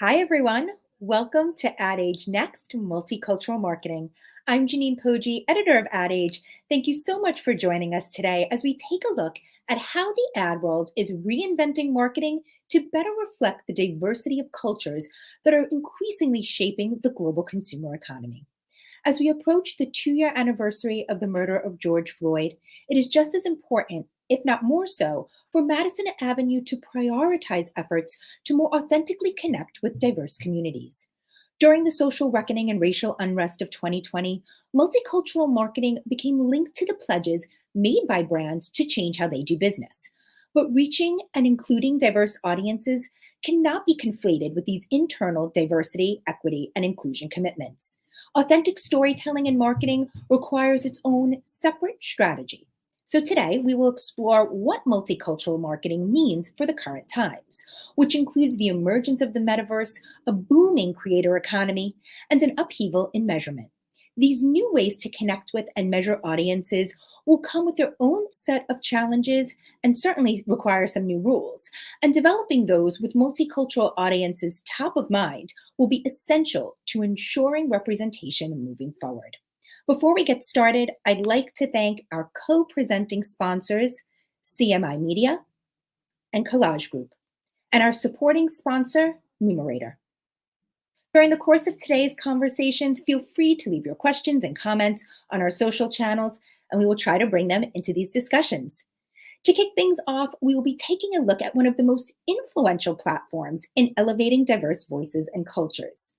Hi, everyone. Welcome to Ad Age Next Multicultural Marketing. I'm Janine Poggi, editor of Ad Age. Thank you so much for joining us today as we take a look at how the ad world is reinventing marketing to better reflect the diversity of cultures that are increasingly shaping the global consumer economy. As we approach the 2 year anniversary of the murder of George Floyd, it is just as important, if not more so, for Madison Avenue to prioritize efforts to more authentically connect with diverse communities. During the social reckoning and racial unrest of 2020, multicultural marketing became linked to the pledges made by brands to change how they do business. But reaching and including diverse audiences cannot be conflated with these internal diversity, equity, and inclusion commitments. Authentic storytelling and marketing requires its own separate strategy. So today we will explore what multicultural marketing means for the current times, which includes the emergence of the metaverse, a booming creator economy, and an upheaval in measurement. These new ways to connect with and measure audiences will come with their own set of challenges and certainly require some new rules. And developing those with multicultural audiences top of mind will be essential to ensuring representation moving forward. Before we get started, I'd like to thank our co-presenting sponsors, CMI Media and Collage Group, and our supporting sponsor, Numerator. During the course of today's conversations, feel free to leave your questions and comments on our social channels, and we will try to bring them into these discussions. To kick things off, we will be taking a look at one of the most influential platforms in elevating diverse voices and cultures.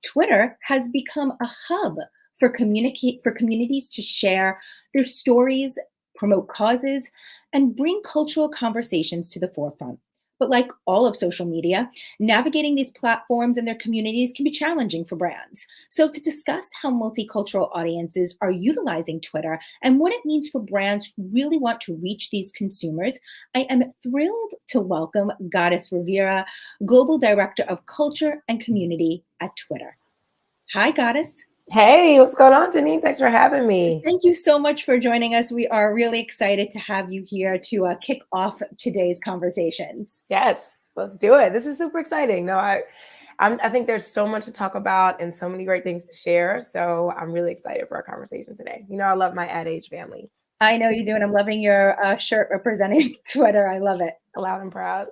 Twitter has become a hub for communities to share their stories, promote causes, and bring cultural conversations to the forefront. But like all of social media, navigating these platforms and their communities can be challenging for brands. So, to discuss how multicultural audiences are utilizing Twitter and what it means for brands who really want to reach these consumers, I am thrilled to welcome Goddess Rivera, Global Director of Culture and Community at Twitter. Hi, Goddess. Hey, what's going on, Janine? Thanks for having me. Thank you so much for joining us. We are really excited to have you here to kick off today's conversations. Yes, let's do it. This is super exciting. I think there's so much to talk about and so many great things to share. So I'm really excited for our conversation today. You know, I love my Ad Age family. I know you do, and I'm loving your shirt representing Twitter. I love it. Loud and proud.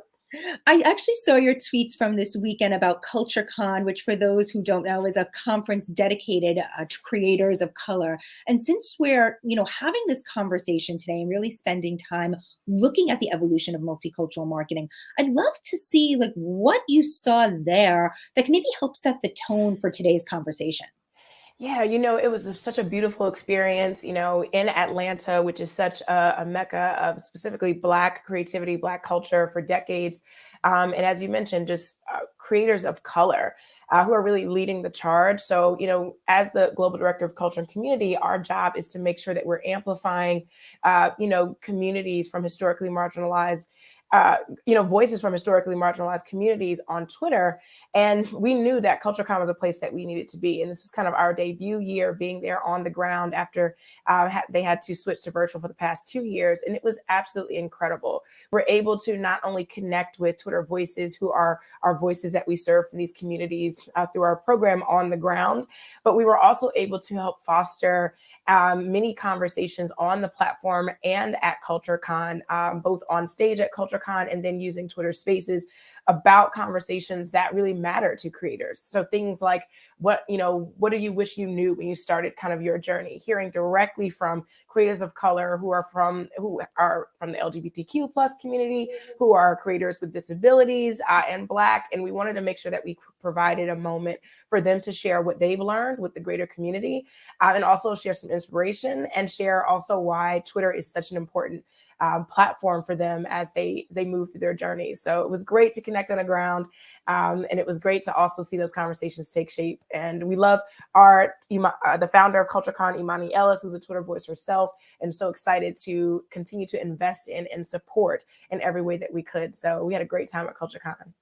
I actually saw your tweets from this weekend about CultureCon, which for those who don't know is a conference dedicated to creators of color. And since we're, having this conversation today and really spending time looking at the evolution of multicultural marketing, I'd love to see like what you saw there that can maybe help set the tone for today's conversation. Yeah, it was such a beautiful experience, in Atlanta, which is such a mecca of specifically Black creativity, Black culture for decades. And as you mentioned, just creators of color who are really leading the charge. So, as the Global Director of Culture and Community, our job is to make sure that we're amplifying, communities from historically marginalized voices from historically marginalized communities on Twitter. And we knew that CultureCon was a place that we needed to be. And this was kind of our debut year being there on the ground after they had to switch to virtual for the past 2 years. And it was absolutely incredible. We're able to not only connect with Twitter voices who are our voices that we serve from these communities through our program on the ground, but we were also able to help foster many conversations on the platform and at CultureCon, both on stage at CultureCon and then using Twitter Spaces about conversations that really matter to creators. So things like what do you wish you knew when you started kind of your journey? Hearing directly from creators of color who are from the LGBTQ plus community, who are creators with disabilities and Black. And we wanted to make sure that we provided a moment for them to share what they've learned with the greater community and also share some inspiration and share also why Twitter is such an important platform for them as they move through their journey. So it was great to connect on the ground. And it was great to also see those conversations take shape. And we love the founder of CultureCon, Imani Ellis, who's a Twitter voice herself, and so excited to continue to invest in and support in every way that we could. So we had a great time at CultureCon.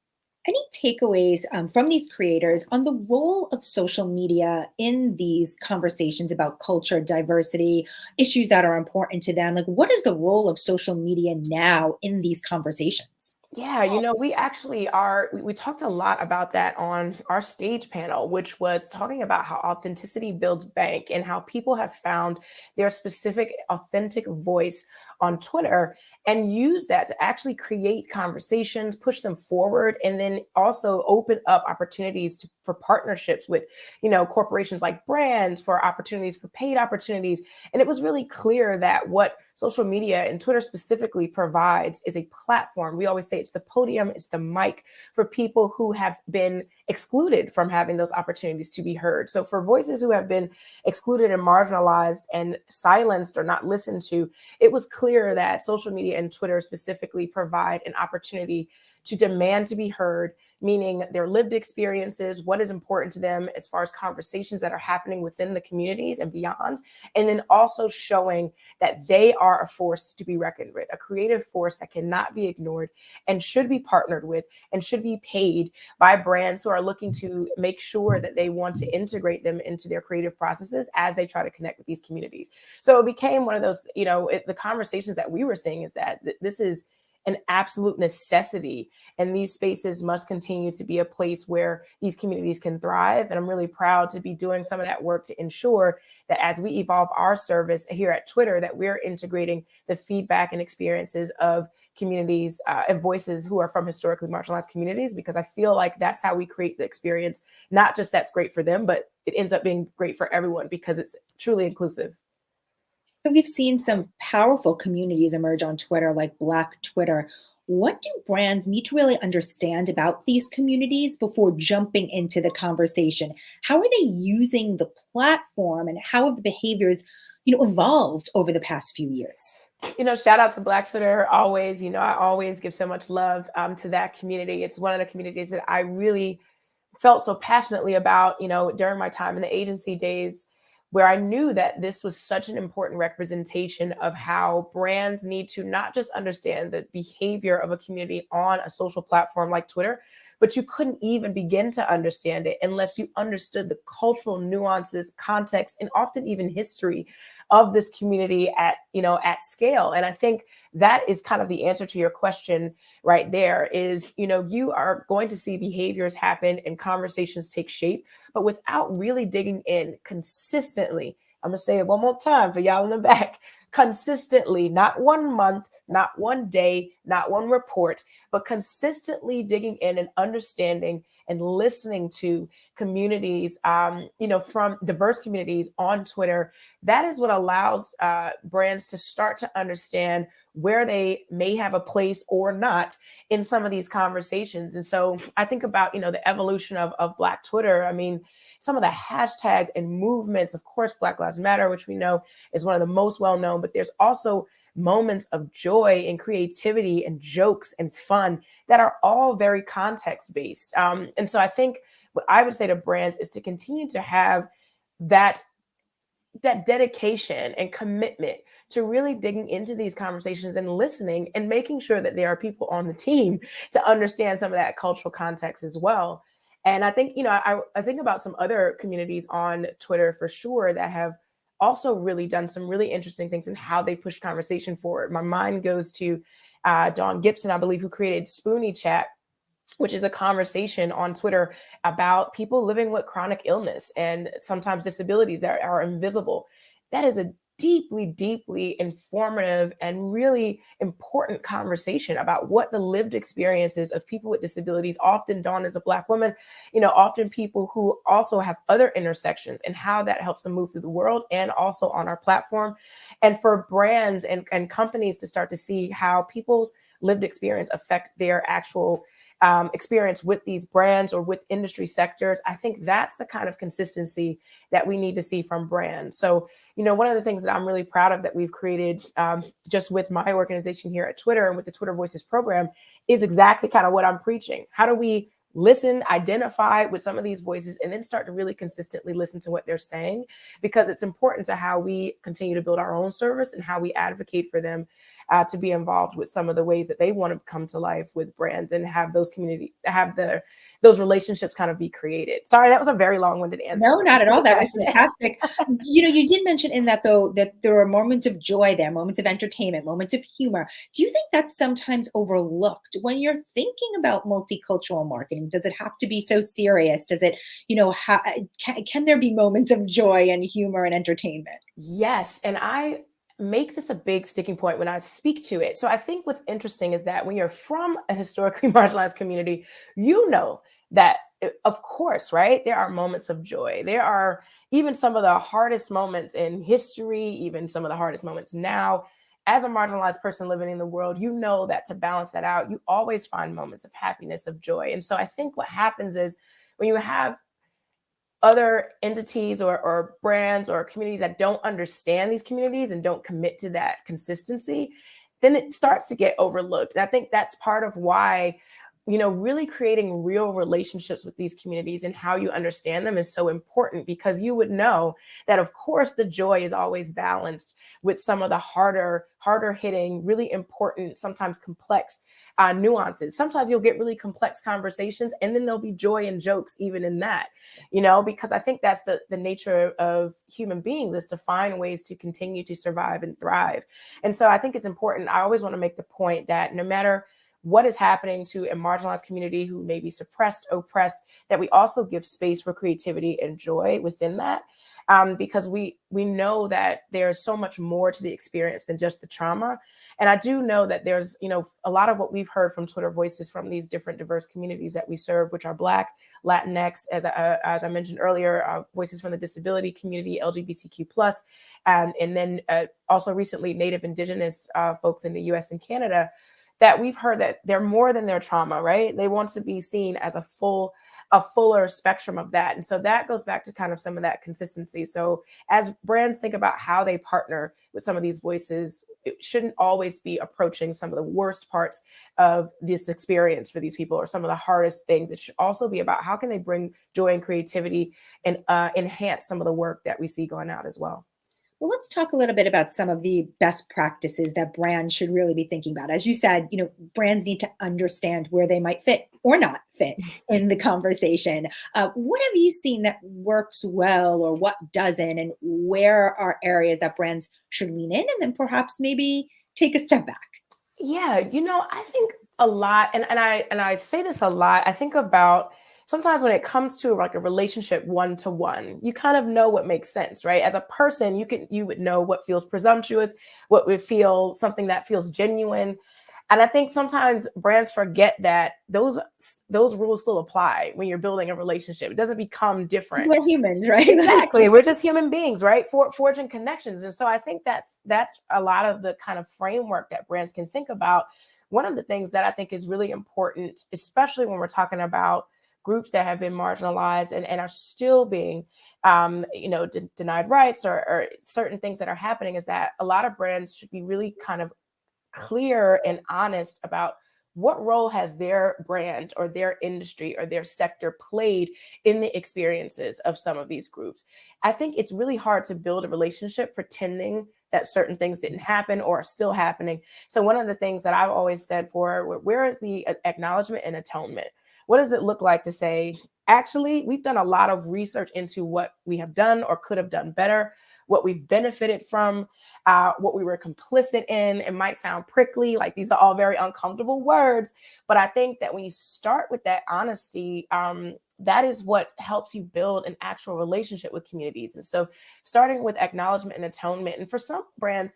Any takeaways from these creators on the role of social media in these conversations about culture, diversity, issues that are important to them? Like, what is the role of social media now in these conversations? Yeah, we actually we talked a lot about that on our stage panel, which was talking about how authenticity builds bank and how people have found their specific authentic voice on Twitter and use that to actually create conversations, push them forward, and then also open up opportunities for partnerships with, corporations like brands, for opportunities, for paid opportunities. And it was really clear that what social media and Twitter specifically provides is a platform. We always say it's the podium, it's the mic for people who have been excluded from having those opportunities to be heard. So for voices who have been excluded and marginalized and silenced or not listened to, it was clear that social media and Twitter specifically provide an opportunity to demand to be heard, meaning their lived experiences, what is important to them as far as conversations that are happening within the communities and beyond. And then also showing that they are a force to be reckoned with, a creative force that cannot be ignored and should be partnered with and should be paid by brands who are looking to make sure that they want to integrate them into their creative processes as they try to connect with these communities. So it became one of those, the conversations that we were seeing is that this is an absolute necessity. And these spaces must continue to be a place where these communities can thrive. And I'm really proud to be doing some of that work to ensure that as we evolve our service here at Twitter, that we're integrating the feedback and experiences of communities and voices who are from historically marginalized communities, because I feel like that's how we create the experience, not just that's great for them, but it ends up being great for everyone because it's truly inclusive. And we've seen some powerful communities emerge on Twitter, like Black Twitter. What do brands need to really understand about these communities before jumping into the conversation? How are they using the platform, and how have the behaviors, evolved over the past few years? Shout out to Black Twitter always. I always give so much love to that community. It's one of the communities that I really felt so passionately about, during my time in the agency days, where I knew that this was such an important representation of how brands need to not just understand the behavior of a community on a social platform like Twitter, but you couldn't even begin to understand it unless you understood the cultural nuances, context, and often even history of this community at scale. And I think that is kind of the answer to your question right there is, you are going to see behaviors happen and conversations take shape, but without really digging in consistently. I'm going to say it one more time for y'all in the back. Consistently, not 1 month, not 1 day, not one report, but consistently digging in and understanding and listening to communities, from diverse communities on Twitter. That is what allows brands to start to understand where they may have a place or not in some of these conversations. And so I think about, the evolution of Black Twitter. I mean, some of the hashtags and movements, of course, Black Lives Matter, which we know is one of the most well known, but there's also moments of joy and creativity and jokes and fun that are all very context based. And so I think what I would say to brands is to continue to have that dedication and commitment to really digging into these conversations and listening and making sure that there are people on the team to understand some of that cultural context as well. And I think, I think about some other communities on Twitter for sure that have also really done some really interesting things in how they push conversation forward. My mind goes to Dawn Gibson, I believe, who created Spoonie Chat, which is a conversation on Twitter about people living with chronic illness and sometimes disabilities that are invisible. That is a deeply, deeply informative and really important conversation about what the lived experiences of people with disabilities, often Dawn as a Black woman, often people who also have other intersections, and how that helps them move through the world and also on our platform. And for brands and companies to start to see how people's lived experience affect their actual experience with these brands or with industry sectors. I think that's the kind of consistency that we need to see from brands. So, one of the things that I'm really proud of that we've created just with my organization here at Twitter and with the Twitter Voices program is exactly kind of what I'm preaching. How do we listen, identify with some of these voices, and then start to really consistently listen to what they're saying? Because it's important to how we continue to build our own service and how we advocate for them to be involved with some of the ways that they want to come to life with brands and have those those relationships kind of be created. Sorry, that was a very long-winded answer, No, but I'm not at all. so That was passionate. fantastic. You did mention in that though that there are moments of joy there, moments of entertainment, moments of humor. Do you think that's sometimes overlooked when you're thinking about multicultural marketing? Does it have to be so serious? Does it, can there be moments of joy and humor and entertainment? Yes, and I make this a big sticking point when I speak to it. So I think what's interesting is that when you're from a historically marginalized community, you know that of course, right? There are moments of joy. There are even some of the hardest moments in history, even some of the hardest moments now. As a marginalized person living in the world, you know that to balance that out, you always find moments of happiness, of joy. And so I think what happens is when you have other entities or brands or communities that don't understand these communities and don't commit to that consistency, then it starts to get overlooked. And I think that's part of why, really creating real relationships with these communities and how you understand them is so important, because you would know that, of course, the joy is always balanced with some of the harder hitting, really important, sometimes complex nuances. Sometimes you'll get really complex conversations, and then there'll be joy and jokes even in that, because I think that's the nature of human beings, is to find ways to continue to survive and thrive. And so I think it's important. I always want to make the point that no matter what is happening to a marginalized community who may be suppressed, oppressed, that we also give space for creativity and joy within that. Because we know that there's so much more to the experience than just the trauma. And I do know that there's, a lot of what we've heard from Twitter voices from these different diverse communities that we serve, which are Black, Latinx, as I mentioned earlier, voices from the disability community, LGBTQ+, and then also recently Native Indigenous folks in the US and Canada, that we've heard that they're more than their trauma, right? They want to be seen as a fuller spectrum of that. And so that goes back to kind of some of that consistency. So as brands think about how they partner with some of these voices, it shouldn't always be approaching some of the worst parts of this experience for these people or some of the hardest things. It should also be about how can they bring joy and creativity and enhance some of the work that we see going out as well. Well, let's talk a little bit about some of the best practices that brands should really be thinking about. As you said, brands need to understand where they might fit or not fit in the conversation. What have you seen that works well or what doesn't? And where are areas that brands should lean in and then perhaps maybe take a step back? Yeah, I think a lot, and I say this a lot. I think about sometimes when it comes to like a relationship one to one, you kind of know what makes sense, right? As a person, you would know what feels presumptuous, what would feel something that feels genuine. And I think sometimes brands forget that those rules still apply when you're building a relationship. It doesn't become different. We're humans, right? Exactly. We're just human beings, right? Forging connections. And so I think that's a lot of the kind of framework that brands can think about. One of the things that I think is really important, especially when we're talking about groups that have been marginalized and are still being denied rights or certain things that are happening, is that a lot of brands should be really kind of clear and honest about what role has their brand or their industry or their sector played in the experiences of some of these groups. I think it's really hard to build a relationship pretending that certain things didn't happen or are still happening. So one of the things that I've always said, where is the acknowledgement and atonement? What does it look like to say, actually, we've done a lot of research into what we have done or could have done better, what we've benefited from, what we were complicit in. It might sound prickly, like these are all very uncomfortable words, but I think that when you start with that honesty, that is what helps you build an actual relationship with communities. And so starting with acknowledgement and atonement, and for some brands,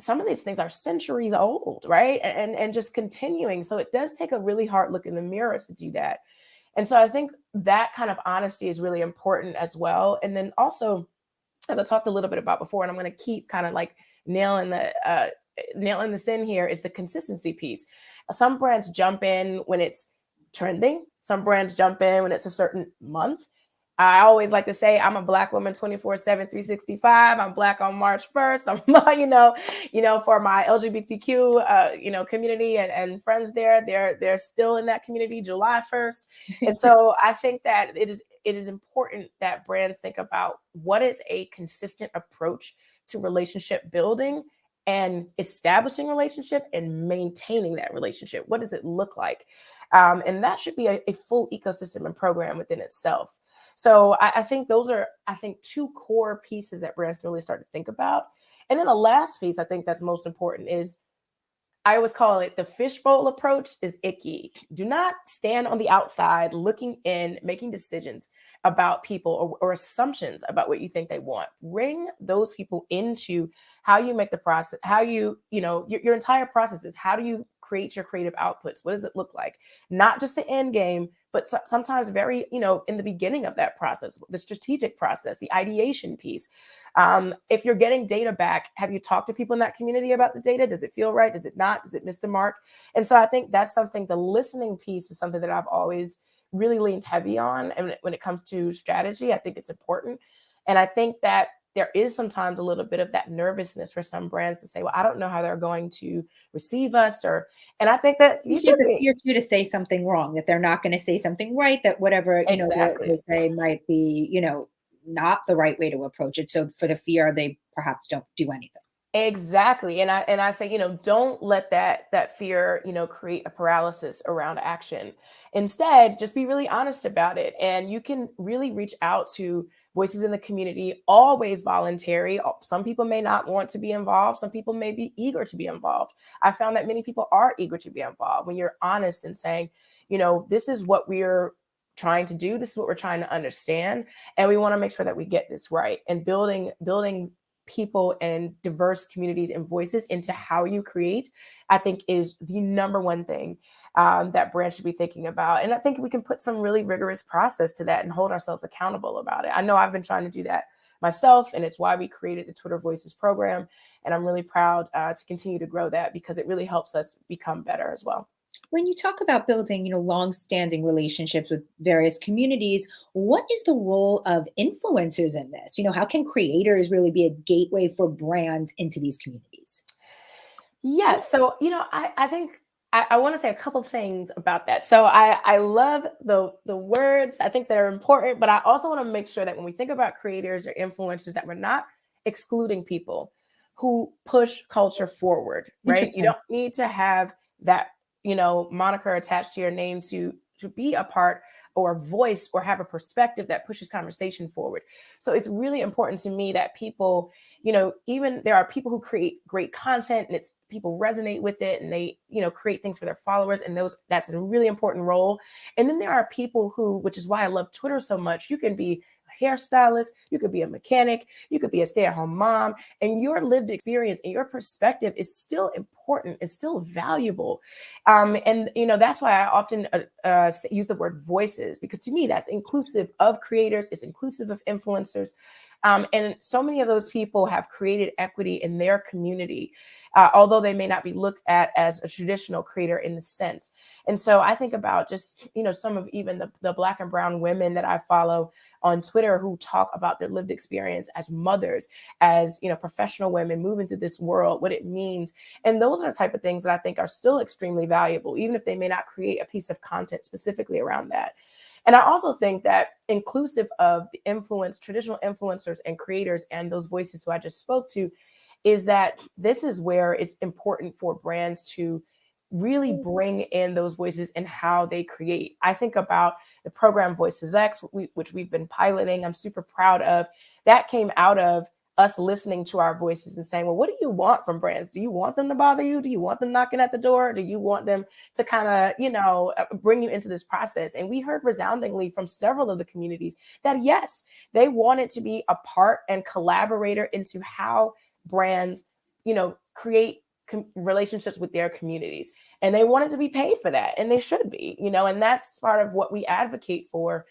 some of these things are centuries old, right? And just continuing. So it does take a really hard look in the mirror to do that. And so I think that kind of honesty is really important as well. And then also, as I talked a little bit about before, and I'm going to keep kind of like nailing this in here, is the consistency piece. Some brands jump in when it's trending. Some brands jump in when it's a certain month. I always like to say I'm a Black woman 24/7, 365. I'm Black on March 1st. I'm, for my LGBTQ, community and friends there, they're still in that community July 1st. And so I think that it is important that brands think about what is a consistent approach to relationship building and establishing relationship and maintaining that relationship. What does it look like? And that should be a full ecosystem and program within itself. So I think those are, I think, two core pieces that brands can really start to think about. And then the last piece I think that's most important is, I always call it the fishbowl approach is icky. Do not stand on the outside looking in, making decisions about people or assumptions about what you think they want. Bring those people into how you make the process, how your entire process is, how do you create your creative outputs? What does it look like? Not just the end game, but sometimes very, in the beginning of that process, the strategic process, the ideation piece. If you're getting data back, have you talked to people in that community about the data? Does it feel right? Does it not? Does it miss the mark? And so I think that's something, the listening piece is something that I've always really leaned heavy on. And when it comes to strategy, I think it's important. And I think that there is sometimes a little bit of that nervousness for some brands to say, well, I don't know how they're going to receive us, and I think that you should There's a be. fear too to say something wrong, that they're not going to say something right, that whatever, they Exactly. say might be, not the right way to approach it. So for the fear, they perhaps don't do anything. Exactly. And I say, don't let that fear, create a paralysis around action. Instead, just be really honest about it. And you can really reach out to voices in the community, always voluntary. Some people may not want to be involved. Some people may be eager to be involved. I found that many people are eager to be involved when you're honest and saying, this is what we're trying to do. This is what we're trying to understand. And we want to make sure that we get this right. And building people and diverse communities and voices into how you create, I think is the number one thing that brands should be thinking about. And I think we can put some really rigorous process to that and hold ourselves accountable about it. I know I've been trying to do that myself, and it's why we created the Twitter Voices program. And I'm really proud to continue to grow that, because it really helps us become better as well. When you talk about building, long-standing relationships with various communities, what is the role of influencers in this? How can creators really be a gateway for brands into these communities? Yes. So, I think I want to say a couple things about that. So I love the words. I think they're important, but I also want to make sure that when we think about creators or influencers, that we're not excluding people who push culture forward, right? You Interesting. don't need to have that, moniker attached to your name to be a part or a voice or have a perspective that pushes conversation forward. So it's really important to me that people, even there are people who create great content and it's people resonate with it and they, create things for their followers, and that's a really important role. And then there are people who, which is why I love Twitter so much, you can be a hairstylist, you could be a mechanic, you could be a stay-at-home mom, and your lived experience and your perspective is still important, it's still valuable. And that's why I often use the word voices, because to me that's inclusive of creators, it's inclusive of influencers. And so many of those people have created equity in their community, although they may not be looked at as a traditional creator in the sense. And so I think about just, some of even the Black and brown women that I follow on Twitter who talk about their lived experience as mothers, as, professional women moving through this world, what it means. And those are the type of things that I think are still extremely valuable, even if they may not create a piece of content specifically around that. And I also think that inclusive of the traditional influencers and creators and those voices who I just spoke to, is that this is where it's important for brands to really bring in those voices and how they create. I think about the program Voices X, which we've been piloting. I'm super proud of. That came out of us listening to our voices and saying, well, what do you want from brands? Do you want them to bother you? Do you want them knocking at the door? Do you want them to kind of, bring you into this process? And we heard resoundingly from several of the communities that yes, they wanted to be a part and collaborator into how brands, create relationships with their communities. And they wanted to be paid for that. And they should be, and that's part of what we advocate for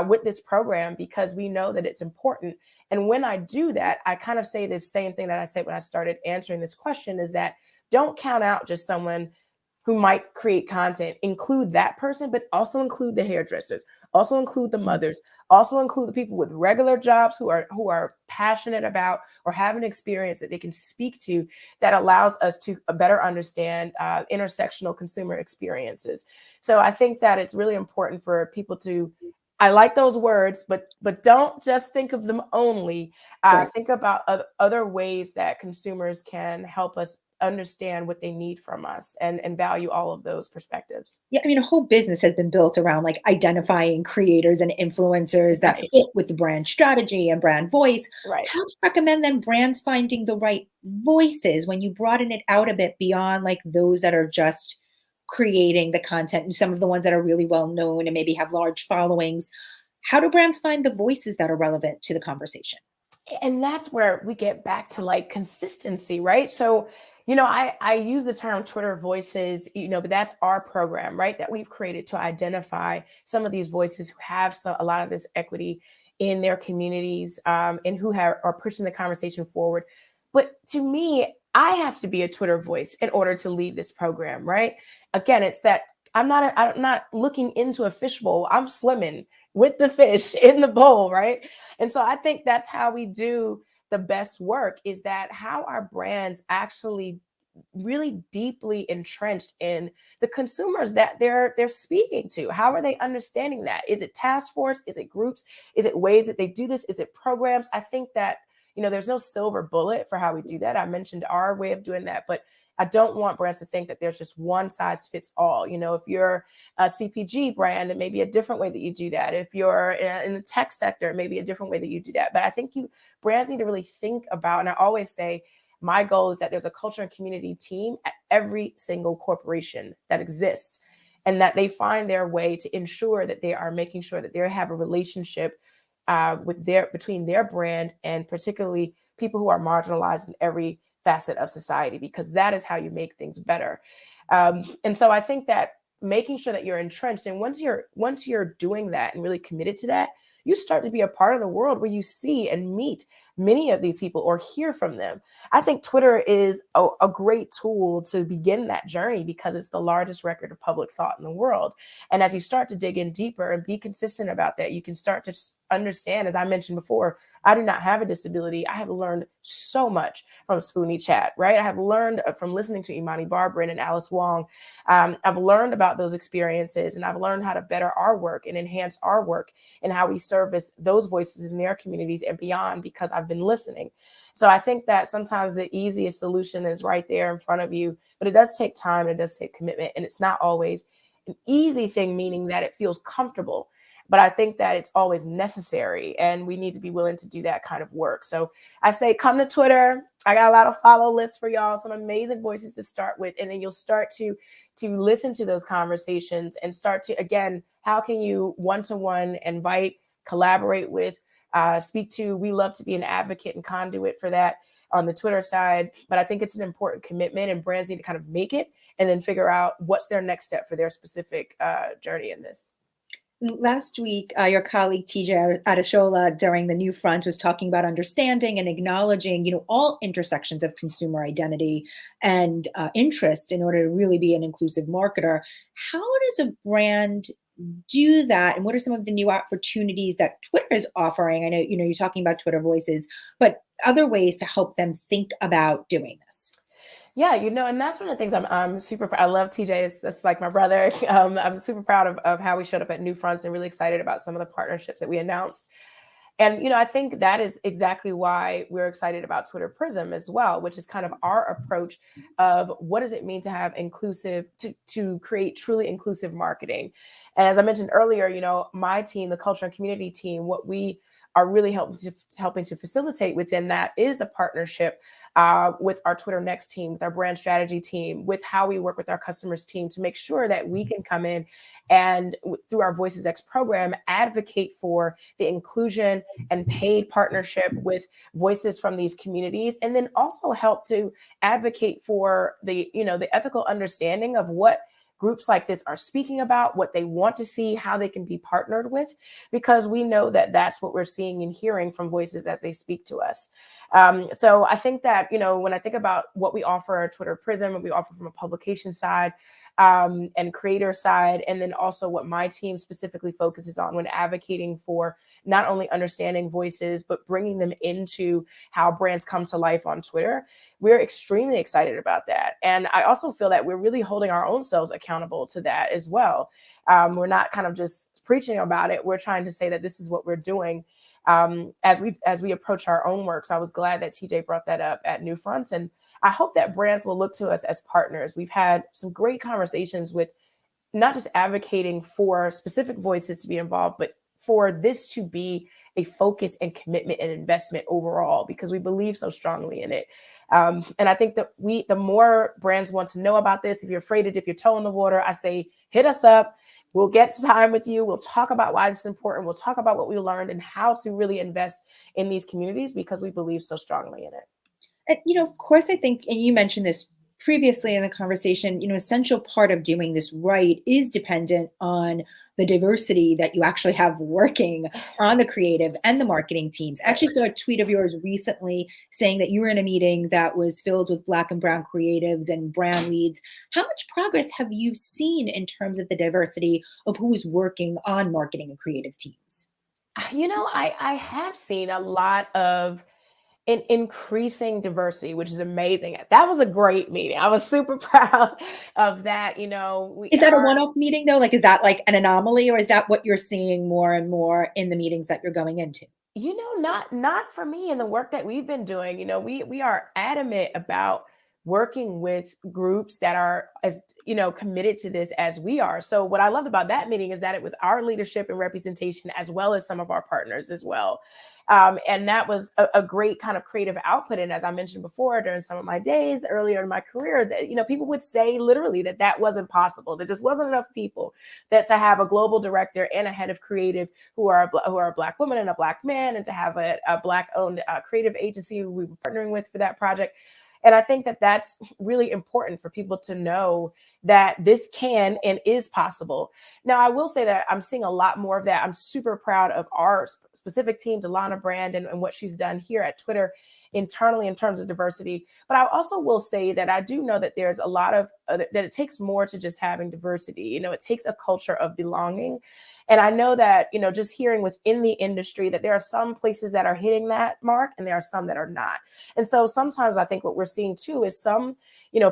with this program, because we know that it's important. And when I do that, I kind of say this same thing that I said when I started answering this question, is that don't count out just someone who might create content. Include that person, but also include the hairdressers, also include the mothers, also include the people with regular jobs who are passionate about or have an experience that they can speak to that allows us to better understand intersectional consumer experiences. So I think that it's really important for people to I like those words, but don't just think of them only. Right. Think about other ways that consumers can help us understand what they need from us and value all of those perspectives. Yeah, I mean, a whole business has been built around like identifying creators and influencers that Right, fit with the brand strategy and brand voice. right. How do you recommend then brands finding the right voices when you broaden it out a bit beyond like those that are just creating the content and some of the ones that are really well known and maybe have large followings? How do brands find the voices that are relevant to the conversation? And that's where we get back to like consistency, right? So, I use the term Twitter voices, but that's our program, right? That we've created to identify some of these voices who have a lot of this equity in their communities, and who are pushing the conversation forward. But to me, I have to be a Twitter voice in order to lead this program, right? Again, it's that I'm not looking into a fishbowl. I'm swimming with the fish in the bowl, right? And so I think that's how we do the best work, is that how our brands actually really deeply entrenched in the consumers that they're speaking to. How are they understanding that? Is it task force? Is it groups? Is it ways that they do this? Is it programs? I think that there's no silver bullet for how we do that. I mentioned our way of doing that, but I don't want brands to think that there's just one size fits all. If you're a CPG brand, it may be a different way that you do that. If you're in the tech sector, it may be a different way that you do that. But I think brands need to really think about, and I always say, my goal is that there's a culture and community team at every single corporation that exists, and that they find their way to ensure that they are making sure that they have a relationship between their brand and particularly people who are marginalized in every facet of society, because that is how you make things better. And so I think that making sure that you're entrenched, and once you're doing that and really committed to that, you start to be a part of the world where you see and meet many of these people or hear from them. I think Twitter is a great tool to begin that journey because it's the largest record of public thought in the world. And as you start to dig in deeper and be consistent about that, you can start to understand, as I mentioned before, I do not have a disability. I have learned so much from Spoonie Chat, right? I have learned from listening to Imani Barbarin and Alice Wong. I've learned about those experiences, and I've learned how to better our work and enhance our work and how we service those voices in their communities and beyond, because I've been listening. So I think that sometimes the easiest solution is right there in front of you, but it does take time, it does take commitment, and it's not always an easy thing, meaning that it feels comfortable. But I think that it's always necessary, and we need to be willing to do that kind of work. So I say, come to Twitter. I got a lot of follow lists for y'all, some amazing voices to start with, and then you'll start to listen to those conversations and start to, again, how can you one-to-one invite, collaborate with, speak to. We love to be an advocate and conduit for that on the Twitter side. But I think it's an important commitment, and brands need to kind of make it and then figure out what's their next step for their specific journey in this. Last week, your colleague TJ Adeshola during the New Front was talking about understanding and acknowledging, all intersections of consumer identity and interest in order to really be an inclusive marketer. How does a brand do that, and what are some of the new opportunities that Twitter is offering? I know, you're talking about Twitter Voices, but other ways to help them think about doing this. Yeah, and that's one of the things I'm super. I love TJ. That's like my brother. I'm super proud of how we showed up at New Fronts, and really excited about some of the partnerships that we announced. And I think that is exactly why we're excited about Twitter Prism as well, which is kind of our approach of what does it mean to have to create truly inclusive marketing. And as I mentioned earlier, my team, the culture and community team, what we are really helping to facilitate within that is the partnership with our Twitter Next team, with our brand strategy team, with how we work with our customers team to make sure that we can come in and through our Voices X program, advocate for the inclusion and paid partnership with voices from these communities, and then also help to advocate for the ethical understanding of what groups like this are speaking about, what they want to see, how they can be partnered with, because we know that that's what we're seeing and hearing from voices as they speak to us. So I think that, when I think about what we offer at Twitter Prism, what we offer from a publication side and creator side, and then also what my team specifically focuses on when advocating for not only understanding voices, but bringing them into how brands come to life on Twitter, we're extremely excited about that. And I also feel that we're really holding our own selves accountable accountable to that as well. We're not kind of just preaching about it. We're trying to say that this is what we're doing as we approach our own work. So I was glad that TJ brought that up at New Fronts, and I hope that brands will look to us as partners. We've had some great conversations with not just advocating for specific voices to be involved, but for this to be a focus and commitment and investment overall, because we believe so strongly in it. And I think that the more brands want to know about this, if you're afraid to dip your toe in the water, I say, hit us up. We'll get time with you. We'll talk about why this is important. We'll talk about what we learned and how to really invest in these communities, because we believe so strongly in it. And, of course, I think, and you mentioned this previously in the conversation, essential part of doing this right is dependent on the diversity that you actually have working on the creative and the marketing teams. I actually saw a tweet of yours recently saying that you were in a meeting that was filled with Black and Brown creatives and brand leads. How much progress have you seen in terms of the diversity of who's working on marketing and creative teams? I have seen a lot of increasing diversity, which is amazing. That was a great meeting. I was super proud of that. We Is that a are, one-off meeting though? Like, is that like an anomaly, or is that what you're seeing more and more in the meetings that you're going into? not for me in the work that we've been doing. We are adamant about working with groups that are as committed to this as we are. So what I loved about that meeting is that it was our leadership and representation, as well as some of our partners as well. And that was a great kind of creative output. And as I mentioned before, during some of my days earlier in my career, that people would say literally that wasn't possible. There just wasn't enough people that to have a global director and a head of creative who are a Black woman and a Black man, and to have a Black-owned creative agency who we were partnering with for that project. And I think that that's really important for people to know that this can and is possible. Now, I will say that I'm seeing a lot more of that. I'm super proud of our specific team, Delana Brand, and what she's done here at Twitter internally in terms of diversity. But I also will say that I do know that there's a lot of that it takes more to just having diversity. It takes a culture of belonging. And I know that, just hearing within the industry that there are some places that are hitting that mark and there are some that are not. And so sometimes I think what we're seeing too is some,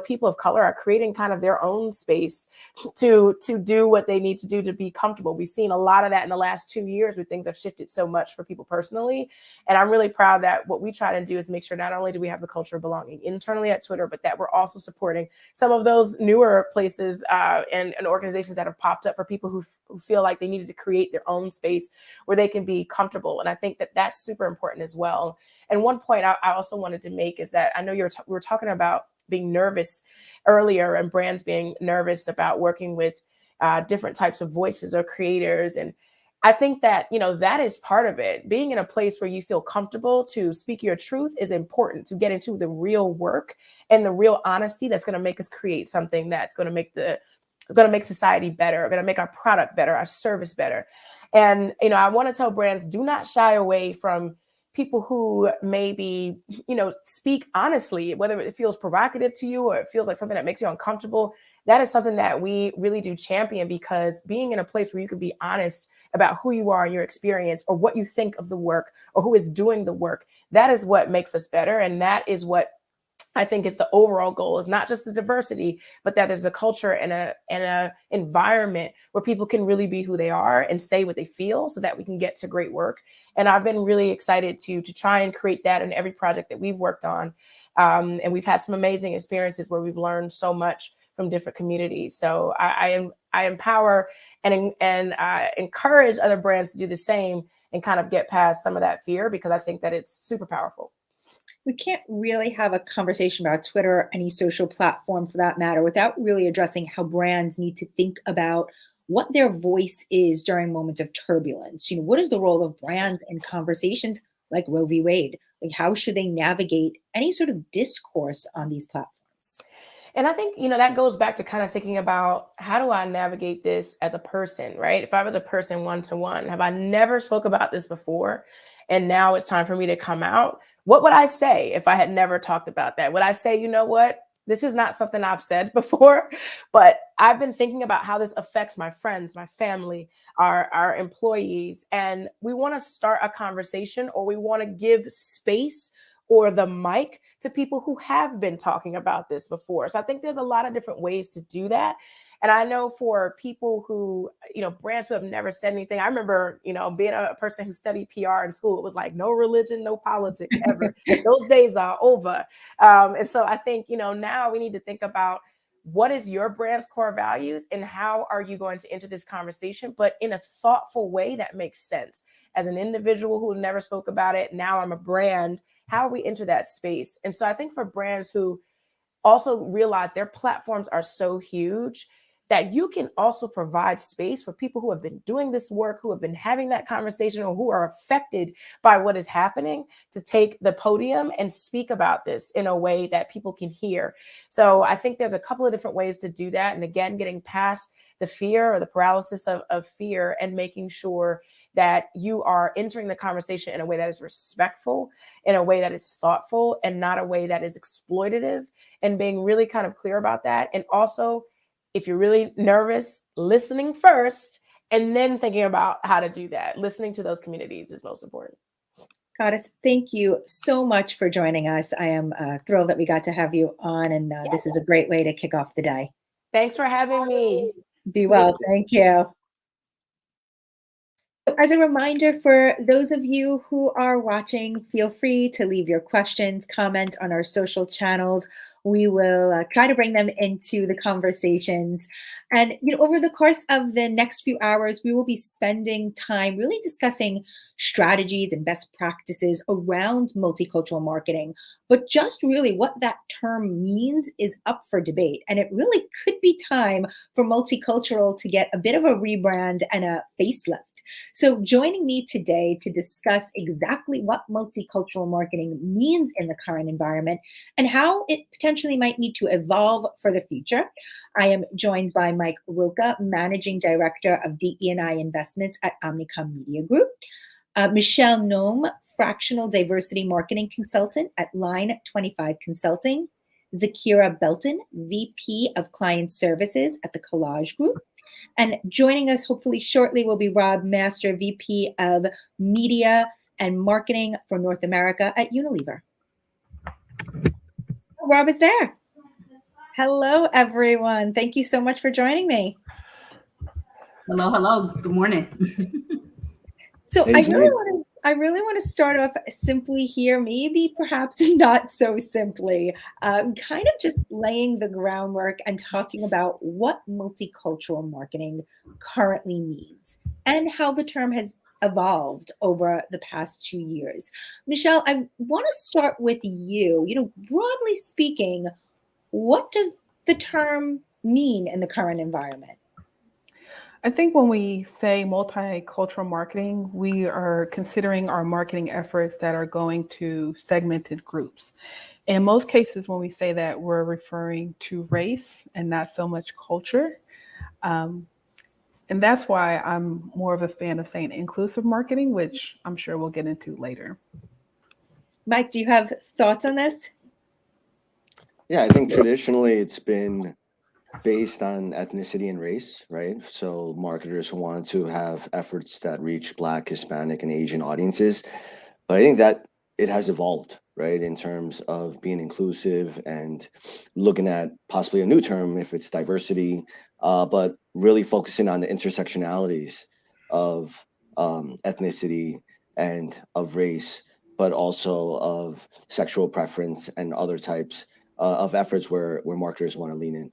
people of color are creating kind of their own space to do what they need to do to be comfortable. We've seen a lot of that in the last 2 years where things have shifted so much for people personally. And I'm really proud that what we try to do is make sure not only do we have the culture of belonging internally at Twitter, but that we're also supporting some of those newer places and organizations that have popped up for people who feel like they needed to create their own space where they can be comfortable. And I think that that's super important as well. And one point I also wanted to make is that I know we were talking about being nervous earlier, and brands being nervous about working with different types of voices or creators. And I think that, that is part of it. Being in a place where you feel comfortable to speak your truth is important to get into the real work and the real honesty that's going to make us create something that's going to make society better, going to make our product better, our service better. And, I want to tell brands, do not shy away from people who maybe, speak honestly, whether it feels provocative to you or it feels like something that makes you uncomfortable. That is something that we really do champion, because being in a place where you can be honest about who you are and your experience, or what you think of the work, or who is doing the work, that is what makes us better. And that is what I think is the overall goal, is not just the diversity, but that there's a culture and a environment where people can really be who they are and say what they feel, so that we can get to great work. And I've been really excited to try and create that in every project that we've worked on. And we've had some amazing experiences where we've learned so much from different communities. So I empower and encourage other brands to do the same and kind of get past some of that fear, because I think that it's super powerful. We can't really have a conversation about Twitter or any social platform for that matter without really addressing how brands need to think about what their voice is during moments of turbulence. What is the role of brands in conversations like Roe v. Wade? Like, how should they navigate any sort of discourse on these platforms? And I think, that goes back to kind of thinking about, how do I navigate this as a person, right? If I was a person one-to-one, have I never spoke about this before, and now it's time for me to come out? What would I say if I had never talked about that? Would I say, you know what? This is not something I've said before, but I've been thinking about how this affects my friends, my family, our employees. And we want to start a conversation, or we want to give space or the mic to people who have been talking about this before. So I think there's a lot of different ways to do that. And I know for people who, brands who have never said anything, I remember, being a person who studied PR in school, it was like no religion, no politics ever. Those days are over. And so I think, now we need to think about what is your brand's core values and how are you going to enter this conversation, but in a thoughtful way that makes sense. As an individual who never spoke about it, now I'm a brand, how we enter that space. And so I think for brands who also realize their platforms are so huge that you can also provide space for people who have been doing this work, who have been having that conversation, or who are affected by what is happening to take the podium and speak about this in a way that people can hear. So I think there's a couple of different ways to do that. And again, getting past the fear or the paralysis of fear and making sure that you are entering the conversation in a way that is respectful, in a way that is thoughtful, and not a way that is exploitative, and being really kind of clear about that. And also, if you're really nervous, listening first, and then thinking about how to do that. Listening to those communities is most important. Goddess, thank you so much for joining us. I am thrilled that we got to have you on, and this is a great way to kick off the day. Thanks for having me. Be well. Thank you. As a reminder, for those of you who are watching, feel free to leave your questions, comments on our social channels. We will try to bring them into the conversations. And over the course of the next few hours, we will be spending time really discussing strategies and best practices around multicultural marketing. But just really what that term means is up for debate. And it really could be time for multicultural to get a bit of a rebrand and a facelift. So joining me today to discuss exactly what multicultural marketing means in the current environment and how it potentially might need to evolve for the future, I am joined by Mike Roca, Managing Director of DE&I Investments at Omnicom Media Group, Michelle Nome, Fractional Diversity Marketing Consultant at Line 25 Consulting, Zakira Belton, VP of Client Services at the Collage Group, and joining us hopefully shortly will be Rob Master, VP of Media and Marketing for North America at Unilever. Rob is there. Hello, everyone. Thank you so much for joining me. Hello, hello. Good morning. So I really want to start off simply here, maybe perhaps not so simply, kind of just laying the groundwork and talking about what multicultural marketing currently means and how the term has evolved over the past 2 years. Michelle, I want to start with you. Broadly speaking, what does the term mean in the current environment? I think when we say multicultural marketing, we are considering our marketing efforts that are going to segmented groups. In most cases, when we say that, we're referring to race and not so much culture. And that's why I'm more of a fan of saying inclusive marketing, which I'm sure we'll get into later. Mike, do you have thoughts on this? Yeah, I think traditionally it's been based on ethnicity and race, right? So marketers want to have efforts that reach Black, Hispanic, and Asian audiences. But I think that it has evolved, right, in terms of being inclusive and looking at possibly a new term if it's diversity, but really focusing on the intersectionalities of ethnicity and of race, but also of sexual preference and other types of efforts where marketers want to lean in.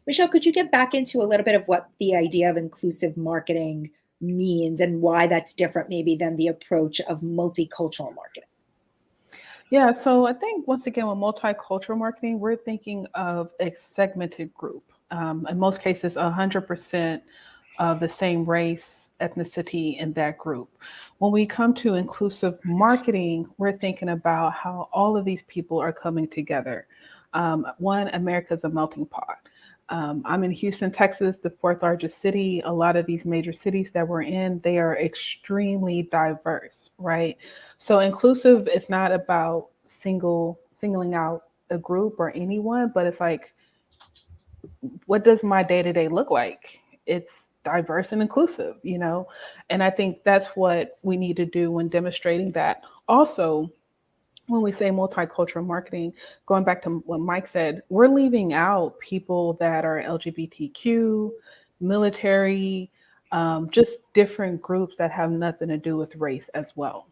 Michelle, could you get back into a little bit of what the idea of inclusive marketing means and why that's different maybe than the approach of multicultural marketing? Yeah, so I think once again, with multicultural marketing, we're thinking of a segmented group. In most cases, 100% of the same race, ethnicity in that group. When we come to inclusive marketing, we're thinking about how all of these people are coming together. One, America's a melting pot. I'm in Houston, Texas, the fourth largest city. A lot of these major cities that we're in, they are extremely diverse, right? So inclusive is not about singling out a group or anyone, but it's like, what does my day-to-day look like? It's diverse and inclusive, And I think that's what we need to do when demonstrating that. Also, when we say multicultural marketing, going back to what Mike said, we're leaving out people that are LGBTQ, military, just different groups that have nothing to do with race as well.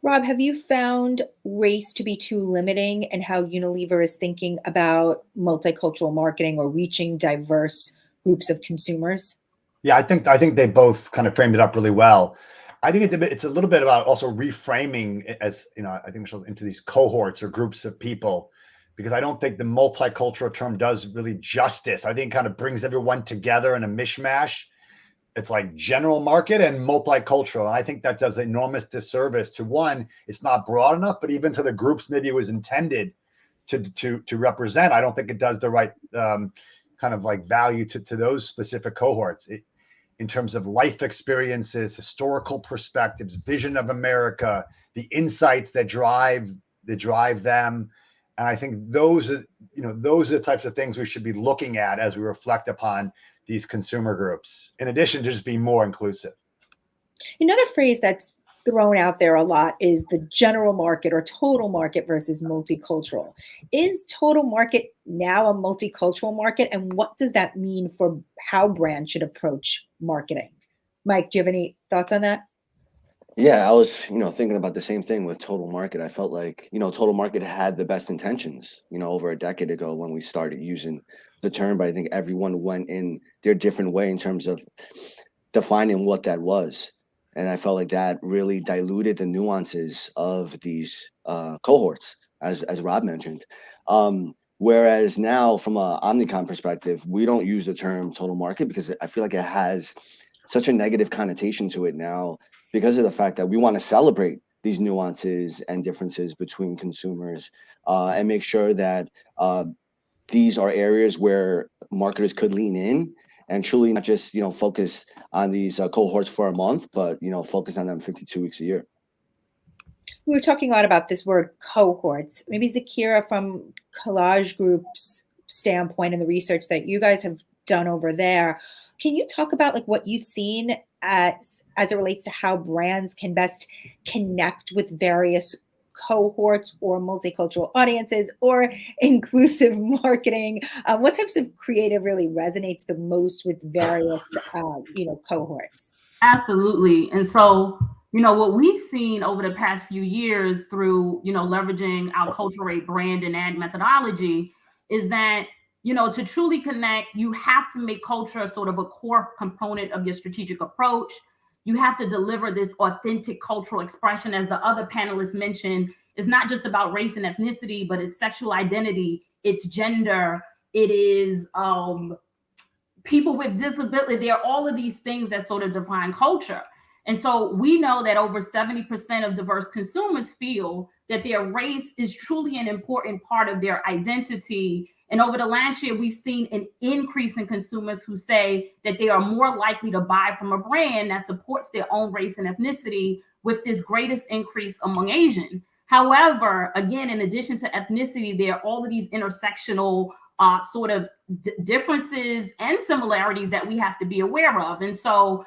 Rob, have you found race to be too limiting, and how Unilever is thinking about multicultural marketing or reaching diverse groups of consumers? Yeah, I think they both kind of framed it up really well. I think it's a little bit about also reframing it as, I think Michelle, into these cohorts or groups of people, because I don't think the multicultural term does really justice. I think it kind of brings everyone together in a mishmash. It's like general market and multicultural. And I think that does enormous disservice to one, it's not broad enough, but even to the groups maybe it was intended to represent, I don't think it does the right kind of like value to those specific cohorts. In terms of life experiences, historical perspectives, vision of America, the insights that drive them. And I think those are the types of things we should be looking at as we reflect upon these consumer groups, in addition to just being more inclusive. Another phrase that's thrown out there a lot is the general market or total market versus multicultural. Is total market now a multicultural market? And what does that mean for how brands should approach marketing? Mike, do you have any thoughts on that? Yeah, I was, thinking about the same thing with total market. I felt like, total market had the best intentions, over a decade ago when we started using the term, but I think everyone went in their different way in terms of defining what that was. And I felt like that really diluted the nuances of these cohorts, as Rob mentioned. Whereas now, from an Omnicom perspective, we don't use the term total market because I feel like it has such a negative connotation to it now, because of the fact that we want to celebrate these nuances and differences between consumers and make sure that these are areas where marketers could lean in and truly not just, focus on these cohorts for a month, but, focus on them 52 weeks a year. We were talking a lot about this word cohorts. Maybe Zakira, from Collage Group's standpoint and the research that you guys have done over there, can you talk about like what you've seen as it relates to how brands can best connect with various cohorts or multicultural audiences or inclusive marketing? What types of creative really resonates the most with various, cohorts? Absolutely. And so, what we've seen over the past few years through, leveraging our cultural brand and ad methodology is that, to truly connect, you have to make culture sort of a core component of your strategic approach. You have to deliver this authentic cultural expression. As the other panelists mentioned, it's not just about race and ethnicity, but it's sexual identity, it's gender, it is people with disability. There are all of these things that sort of define culture. And so we know that over 70% of diverse consumers feel that their race is truly an important part of their identity. And over the last year, we've seen an increase in consumers who say that they are more likely to buy from a brand that supports their own race and ethnicity, with this greatest increase among Asian. However, again, in addition to ethnicity, there are all of these intersectional sort of differences and similarities that we have to be aware of. And so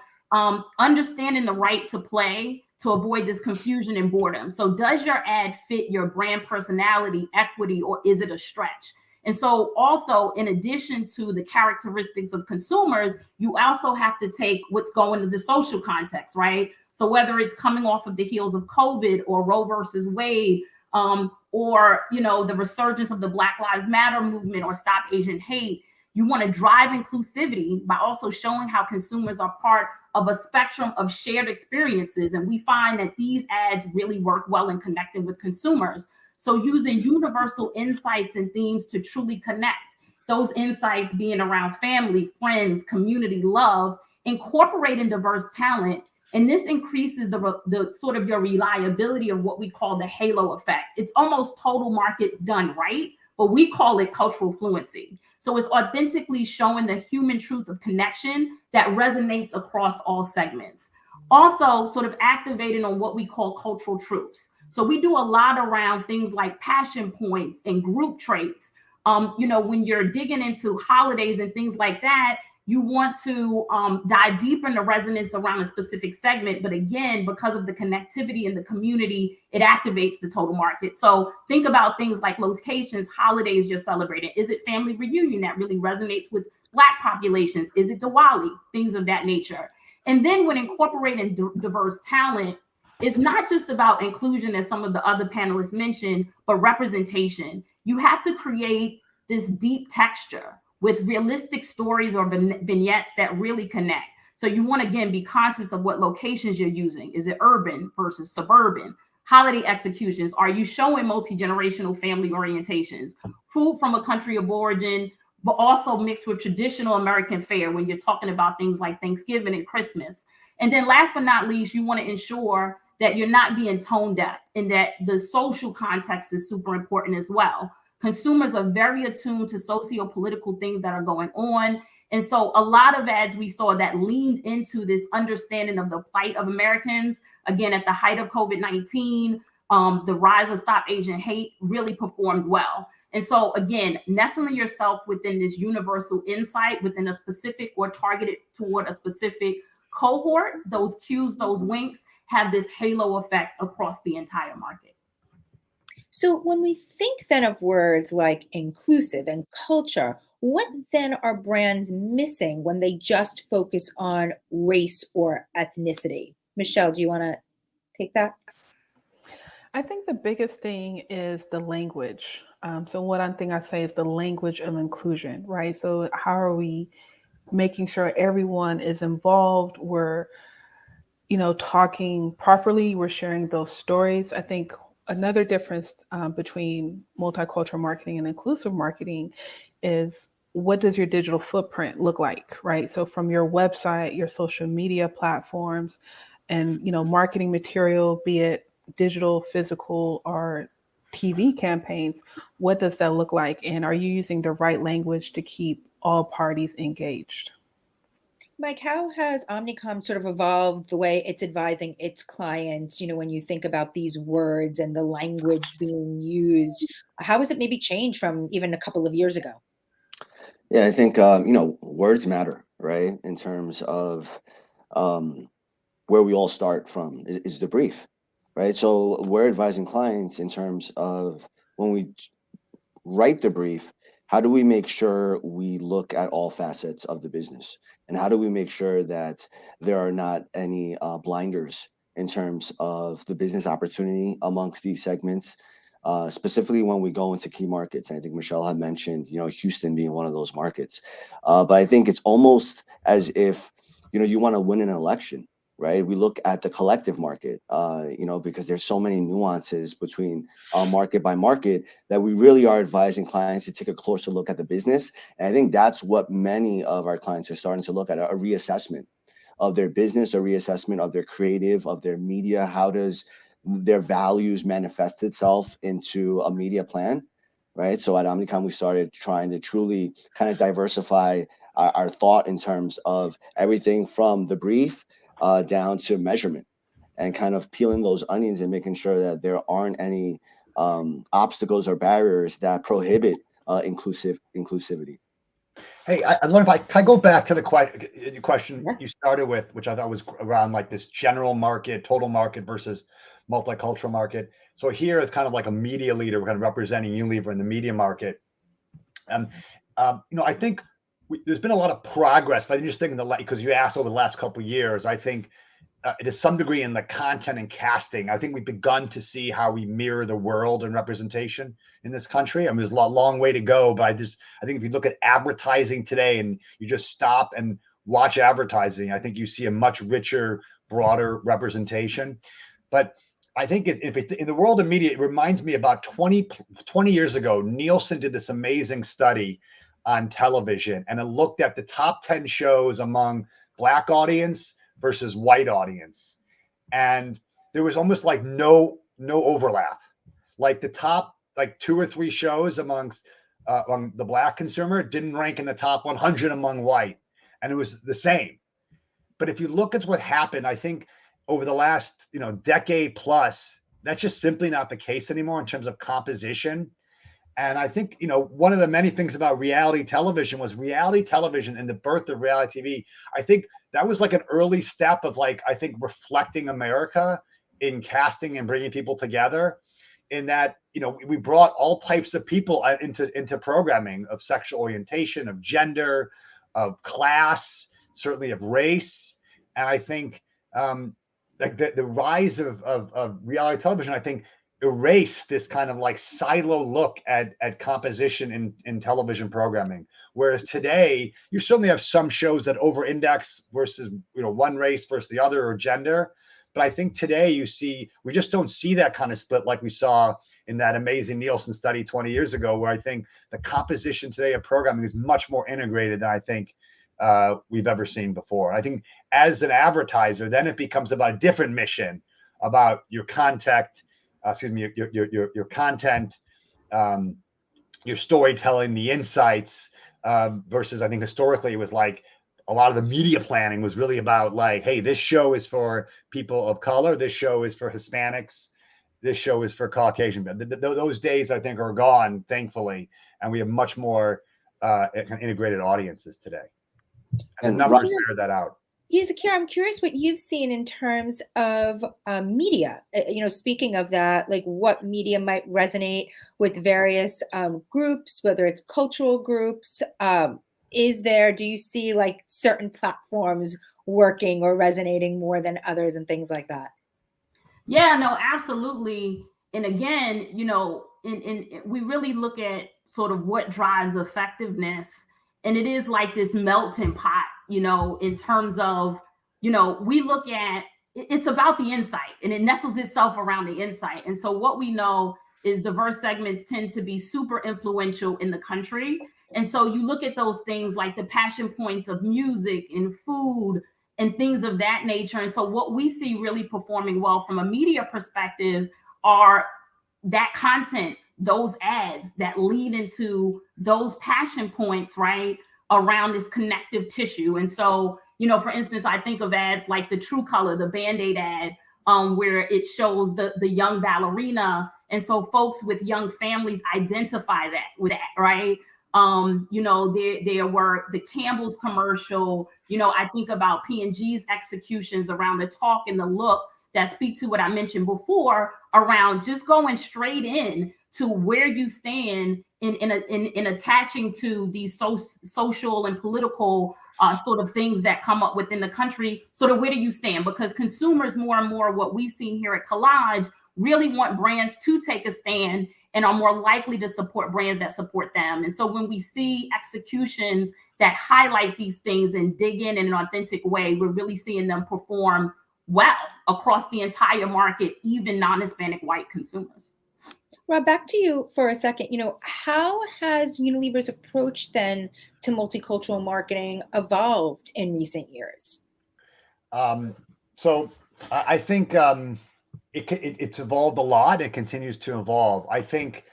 understanding the right to play to avoid this confusion and boredom. So does your ad fit your brand personality, equity, or is it a stretch? And so also, in addition to the characteristics of consumers, you also have to take what's going into the social context, right? So whether it's coming off of the heels of COVID or Roe versus Wade, or, the resurgence of the Black Lives Matter movement or Stop Asian Hate, you want to drive inclusivity by also showing how consumers are part of a spectrum of shared experiences. And we find that these ads really work well in connecting with consumers. So using universal insights and themes to truly connect, those insights being around family, friends, community, love, incorporating diverse talent. And this increases the sort of your reliability of what we call the halo effect. It's almost total market done right, but we call it cultural fluency. So it's authentically showing the human truth of connection that resonates across all segments. Also, sort of activating on what we call cultural truths. So we do a lot around things like passion points and group traits. When you're digging into holidays and things like that, You want to dive deeper into resonance around a specific segment. But again, because of the connectivity in the community, it activates the total market. So think about things like locations, holidays you're celebrating. Is it family reunion that really resonates with Black populations? Is it Diwali? Things of that nature. And then when incorporating diverse talent, it's not just about inclusion, as some of the other panelists mentioned, but representation. You have to create this deep texture with realistic stories or vignettes that really connect. So you want to, again, be conscious of what locations you're using. Is it urban versus suburban? Holiday executions. Are you showing multi-generational family orientations? Food from a country of origin, but also mixed with traditional American fare when you're talking about things like Thanksgiving and Christmas. And then last but not least, you want to ensure that you're not being tone deaf and that the social context is super important as well. Consumers are very attuned to socio-political things that are going on. And so a lot of ads we saw that leaned into this understanding of the plight of Americans, again, at the height of COVID-19, the rise of Stop Asian Hate really performed well. And so again, nestling yourself within this universal insight, within a specific or targeted toward a specific cohort, those cues, those winks have this halo effect across the entire market. So when we think then of words like inclusive and culture, what then are brands missing when they just focus on race or ethnicity? Michelle, do you want to take that? I think the biggest thing is the language. So one thing I say is the language of inclusion, right? So how are we making sure everyone is involved? We're, talking properly. We're sharing those stories. I think another difference between multicultural marketing and inclusive marketing is, what does your digital footprint look like, right? So from your website, your social media platforms, and marketing material, be it digital, physical, or TV campaigns, what does that look like? And are you using the right language to keep all parties engaged? Mike, how has Omnicom sort of evolved the way it's advising its clients? When you think about these words and the language being used, how has it maybe changed from even a couple of years ago? Yeah, I think words matter, right? In terms of where we all start from is the brief, right? So we're advising clients in terms of when we write the brief, how do we make sure we look at all facets of the business? And how do we make sure that there are not any blinders in terms of the business opportunity amongst these segments, specifically when we go into key markets? And I think Michelle had mentioned, Houston being one of those markets. But I think it's almost as if, you want to win an election, right? We look at the collective market, because there's so many nuances between market by market that we really are advising clients to take a closer look at the business. And I think that's what many of our clients are starting to look at, a reassessment of their business, a reassessment of their creative, of their media. How does their values manifest itself into a media plan, right? So at Omnicom, we started trying to truly kind of diversify our thought in terms of everything from the brief down to measurement, and kind of peeling those onions and making sure that there aren't any obstacles or barriers that prohibit inclusivity. Hey, I wonder if can I go back to the question you started with, which I thought was around like this general market, total market versus multicultural market. So here is kind of like a media leader, kind of representing Unilever in the media market. I think there's been a lot of progress, but I'm just thinking because you asked over the last couple of years, I think to some degree in the content and casting, I think we've begun to see how we mirror the world and representation in this country. I mean, there's a long way to go, but I think if you look at advertising today and you just stop and watch advertising, I think you see a much richer, broader representation. But I think in the world of media, it reminds me about 20 years ago, Nielsen did this amazing study on television, and it looked at the top 10 shows among Black audience versus white audience. And there was almost like no overlap. Like the top, like 2 or 3 shows among the Black consumer didn't rank in the top 100 among white. And it was the same. But if you look at what happened, I think over the last, decade plus, that's just simply not the case anymore in terms of composition. And I think, one of the many things about reality television was reality television and the birth of reality TV. I think that was like an early step of like, I think, reflecting America in casting and bringing people together, in that, we brought all types of people into programming, of sexual orientation, of gender, of class, certainly of race. And I think like the rise of reality television, I think, erase this kind of like silo look at composition in television programming. Whereas today, you certainly have some shows that over-index versus, one race versus the other, or gender. But I think today we just don't see that kind of split like we saw in that amazing Nielsen study 20 years ago, where I think the composition today of programming is much more integrated than I think we've ever seen before. I think as an advertiser, then it becomes about a different mission, about your content, your content, your storytelling, the insights, versus, I think historically it was like a lot of the media planning was really about like, hey, this show is for people of color, this show is for Hispanics, this show is for Caucasian. Those days, I think, are gone, thankfully, and we have much more integrated audiences today. And the numbers bear that out. Yeah, Zakir, I'm curious what you've seen in terms of media. Speaking of that, like what media might resonate with various groups, whether it's cultural groups. Do you see like certain platforms working or resonating more than others and things like that? Yeah, no, absolutely. And again, we really look at sort of what drives effectiveness. And it is like this melting pot, in terms of, we look at, it's about the insight, and it nestles itself around the insight. And so what we know is diverse segments tend to be super influential in the country. And so you look at those things like the passion points of music and food and things of that nature. And so what we see really performing well from a media perspective are that content, those ads that lead into those passion points, right, around this connective tissue. And so, for instance, I think of ads like the True Color, the Band-Aid ad, where it shows the young ballerina. And so folks with young families identify that with that, right? There were the Campbell's commercial. I think about P&G's executions around the talk and the look that speak to what I mentioned before around just going straight in to where you stand in attaching to these social and political sort of things that come up within the country. Sort of where do you stand? Because consumers more and more, what we've seen here at Collage, really want brands to take a stand and are more likely to support brands that support them. And so when we see executions that highlight these things and dig in an authentic way, we're really seeing them perform well across the entire market, even non-Hispanic white consumers. Rob, back to you for a second. How has Unilever's approach then to multicultural marketing evolved in recent years? So I think it's evolved a lot. It continues to evolve. I think,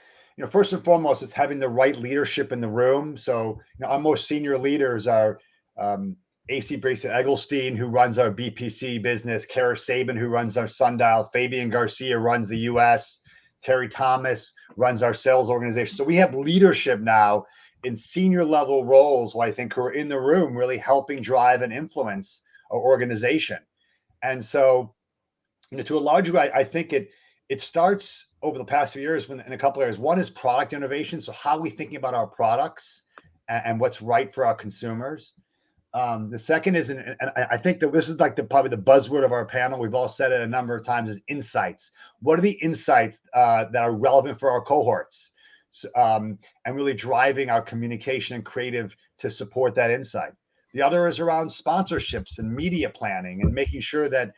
first and foremost, it's having the right leadership in the room. So, our most senior leaders are AC Brisa Eggleston, who runs our BPC business, Kara Sabin, who runs our Sundial, Fabian Garcia runs the US, Terry Thomas runs our sales organization. So we have leadership now in senior level roles who I think who are in the room really helping drive and influence our organization. And so, to a large degree, I think it starts over the past few years in a couple of areas. One is product innovation. So how are we thinking about our products and what's right for our consumers? The second is, and I think that this is like probably the buzzword of our panel. We've all said it a number of times, is insights. What are the insights that are relevant for our cohorts? And really driving our communication and creative to support that insight. The other is around sponsorships and media planning and making sure that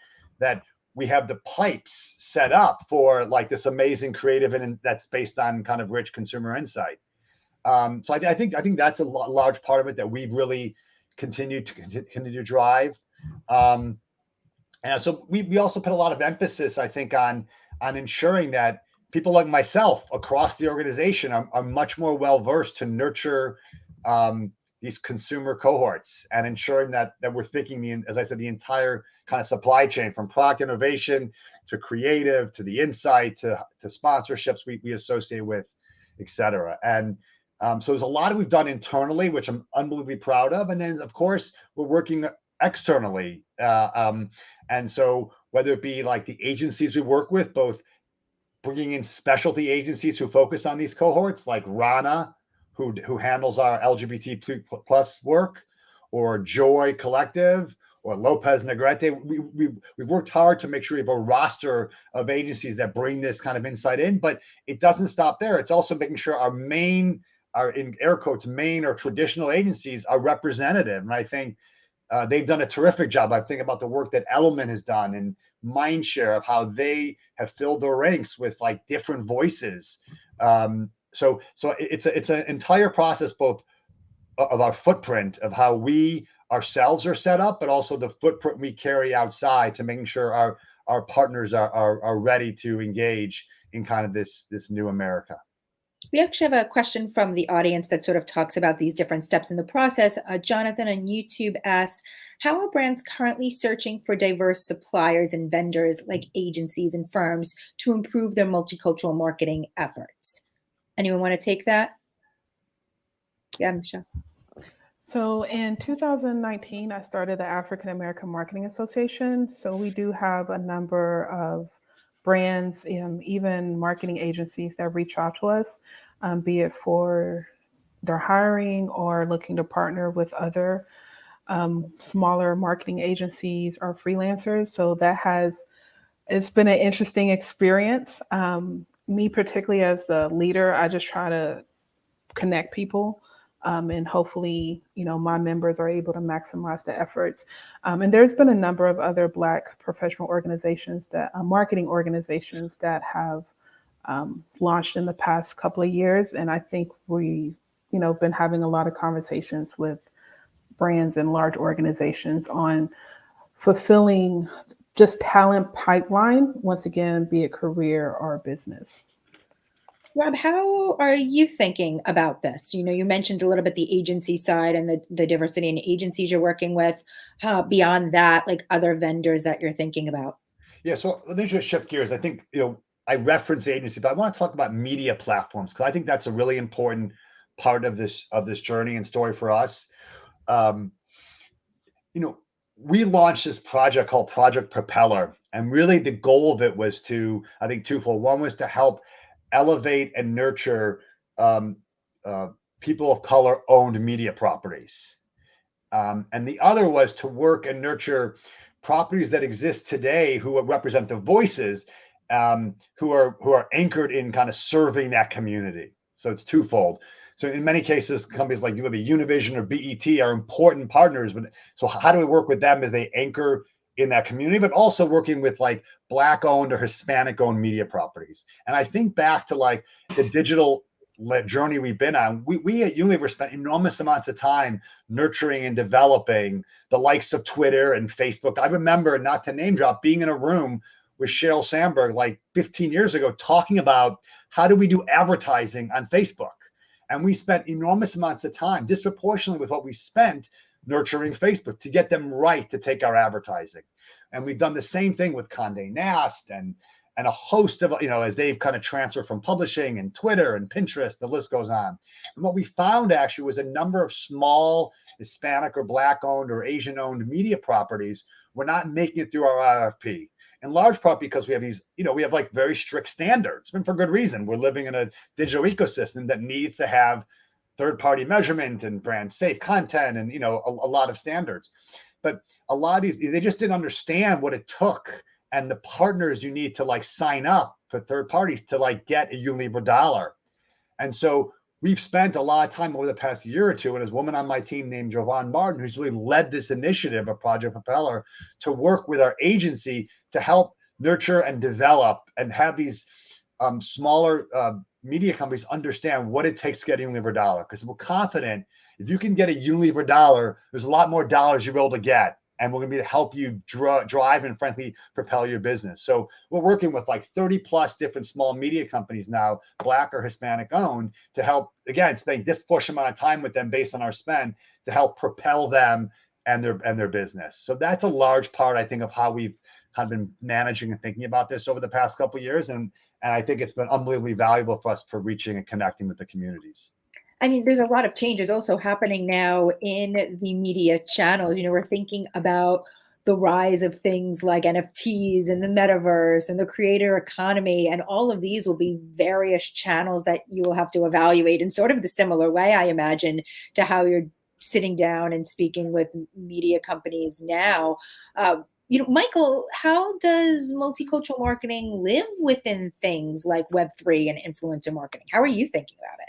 we have the pipes set up for like this amazing creative and that's based on kind of rich consumer insight. So I think that's a large part of it that we've really continue to drive. And so we also put a lot of emphasis, I think, on ensuring that people like myself across the organization are much more well-versed to nurture these consumer cohorts and ensuring that we're thinking, as I said, the entire kind of supply chain from product innovation to creative, to the insight, to sponsorships we associate with. et cetera. And so there's a lot we've done internally, which I'm unbelievably proud of. And then, of course, we're working externally. And so whether it be like the agencies we work with, both bringing in specialty agencies who focus on these cohorts, like Rana, who handles our LGBT plus work, or Joy Collective, or Lopez Negrete. We've worked hard to make sure we have a roster of agencies that bring this kind of insight in, but it doesn't stop there. It's also making sure our in air quotes, main or traditional agencies are representative. And I think they've done a terrific job. I think about the work that Element has done and Mindshare, of how they have filled their ranks with like different voices. So it's an entire process, both of our footprint, of how we ourselves are set up, but also the footprint we carry outside, to making sure our partners are ready to engage in kind of this new America. We actually have a question from the audience that sort of talks about these different steps in the process. Jonathan on YouTube asks, how are brands currently searching for diverse suppliers and vendors like agencies and firms to improve their multicultural marketing efforts? Anyone want to take that? Yeah, Michelle. So in 2019, I started the African-American Marketing Association. So we do have a number of brands, even marketing agencies that reach out to us, be it for their hiring or looking to partner with other smaller marketing agencies or freelancers. So it's been an interesting experience. Me particularly as the leader, I just try to connect people. And hopefully, my members are able to maximize the efforts. And there's been a number of other Black professional organizations marketing organizations that have launched in the past couple of years. And I think we, been having a lot of conversations with brands and large organizations on fulfilling just talent pipeline, once again, be it career or business. Rob, how are you thinking about this? You mentioned a little bit the agency side and the diversity in agencies you're working with. How beyond that, like other vendors that you're thinking about? Yeah, so let me just shift gears. I think, I reference agency, but I want to talk about media platforms, because I think that's a really important part of this journey and story for us. We launched this project called Project Propeller, and really the goal of it was I think twofold. One was to help elevate and nurture people of color owned media properties. And the other was to work and nurture properties that exist today who represent the voices who are anchored in kind of serving that community. So it's twofold. So in many cases, companies like Univision or BET are important partners. But so how do we work with them as they anchor in that community, but also working with like Black owned or Hispanic owned media properties? And I think back to like the digital journey we've been on. We at Unilever spent enormous amounts of time nurturing and developing the likes of Twitter and Facebook. I remember, not to name drop, being in a room with Sheryl Sandberg like 15 years ago talking about how do we do advertising on Facebook. And we spent enormous amounts of time, disproportionately with what we spent, nurturing Facebook to get them right to take our advertising. And we've done the same thing with Condé Nast and a host of, as they've kind of transferred from publishing and Twitter and Pinterest, the list goes on. And what we found actually was a number of small Hispanic or Black owned or Asian owned media properties were not making it through our RFP. In large part because we have these, we have like very strict standards, and for good reason. We're living in a digital ecosystem that needs to have third-party measurement and brand safe content and, a lot of standards. But a lot of these, they just didn't understand what it took and the partners you need to like sign up for third parties to like get a Unilever dollar. And so we've spent a lot of time over the past year or two, and there's a woman on my team named Jovan Martin, who's really led this initiative of Project Propeller to work with our agency to help nurture and develop and have these smaller media companies understand what it takes to get a Unilever dollar. Because we're confident if you can get a Unilever dollar, there's a lot more dollars you'll be able to get. And we're going to be to help you drive and frankly propel your business. So we're working with like 30 plus different small media companies now, Black or Hispanic owned, to help, again, spend disproportionate amount of time with them based on our spend to help propel them and their business. So that's a large part, I think, of how we've kind of been managing and thinking about this over the past couple of years. And And I think it's been unbelievably valuable for us for reaching and connecting with the communities. I mean, there's a lot of changes also happening now in the media channels. We're thinking about the rise of things like NFTs and the metaverse and the creator economy. And all of these will be various channels that you will have to evaluate in sort of the similar way, I imagine, to how you're sitting down and speaking with media companies now. Michael, how does multicultural marketing live within things like Web3 and influencer marketing? How are you thinking about it?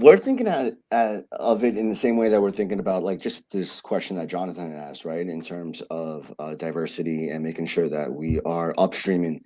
We're thinking of it in the same way that we're thinking about like just this question that Jonathan asked, right? In terms of diversity and making sure that we are upstreaming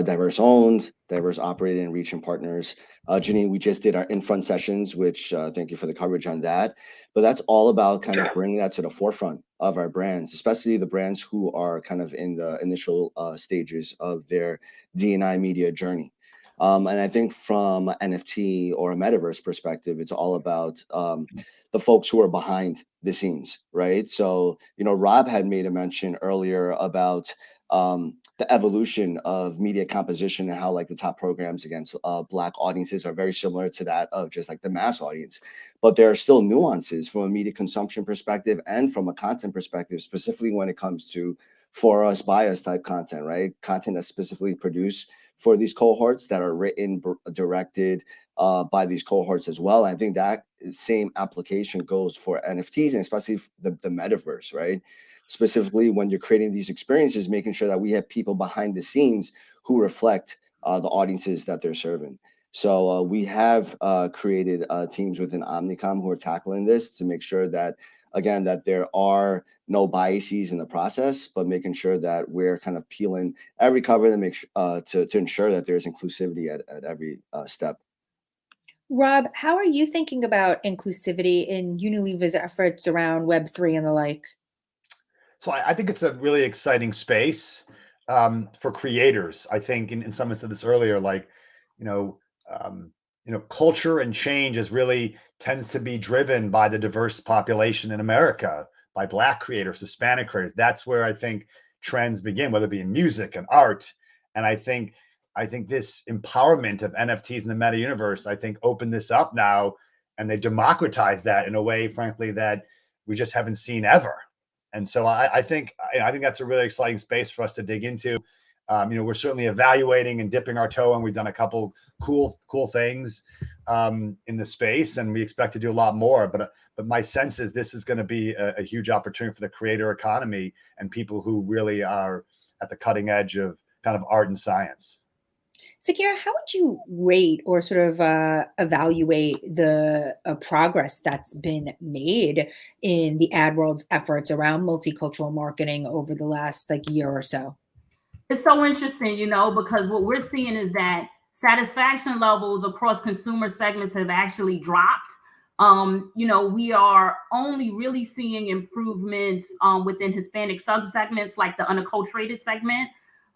diverse owned, diverse operated and reaching partners. Janine, we just did our in-front sessions, which thank you for the coverage on that. But that's all about kind of bringing that to the forefront of our brands, especially the brands who are kind of in the initial stages of their D&I media journey. And I think from NFT or a metaverse perspective, it's all about the folks who are behind the scenes, right? So, Rob had made a mention earlier about the evolution of media composition and how like the top programs against Black audiences are very similar to that of just like the mass audience. But there are still nuances from a media consumption perspective and from a content perspective, specifically when it comes to for us, by us type content, right? Content that's specifically produced for these cohorts that are written, directed by these cohorts as well. And I think that same application goes for NFTs and especially the metaverse, right? Specifically when you're creating these experiences, making sure that we have people behind the scenes who reflect the audiences that they're serving. So we have created teams within Omnicom who are tackling this to make sure that, again, that there are no biases in the process, but making sure that we're kind of peeling every cover to make to ensure that there's inclusivity at every step. Rob, how are you thinking about inclusivity in Unilever's efforts around Web3 and the like? So I think it's a really exciting space for creators. I think, and someone said this earlier, like, culture and change is really tends to be driven by the diverse population in America, by Black creators, Hispanic creators. That's where I think trends begin, whether it be in music and art. And I think this empowerment of NFTs in the meta universe, I think, opened this up now, and they democratize that in a way, frankly, that we just haven't seen ever. And so I think that's a really exciting space for us to dig into. We're certainly evaluating and dipping our toe, and we've done a couple cool things in the space, and we expect to do a lot more. But my sense is this is going to be a huge opportunity for the creator economy and people who really are at the cutting edge of kind of art and science. Sakira, how would you rate or sort of evaluate the progress that's been made in the ad world's efforts around multicultural marketing over the last year or so? It's so interesting, because what we're seeing is that satisfaction levels across consumer segments have actually dropped. We are only really seeing improvements within Hispanic subsegments like the unacculturated segment.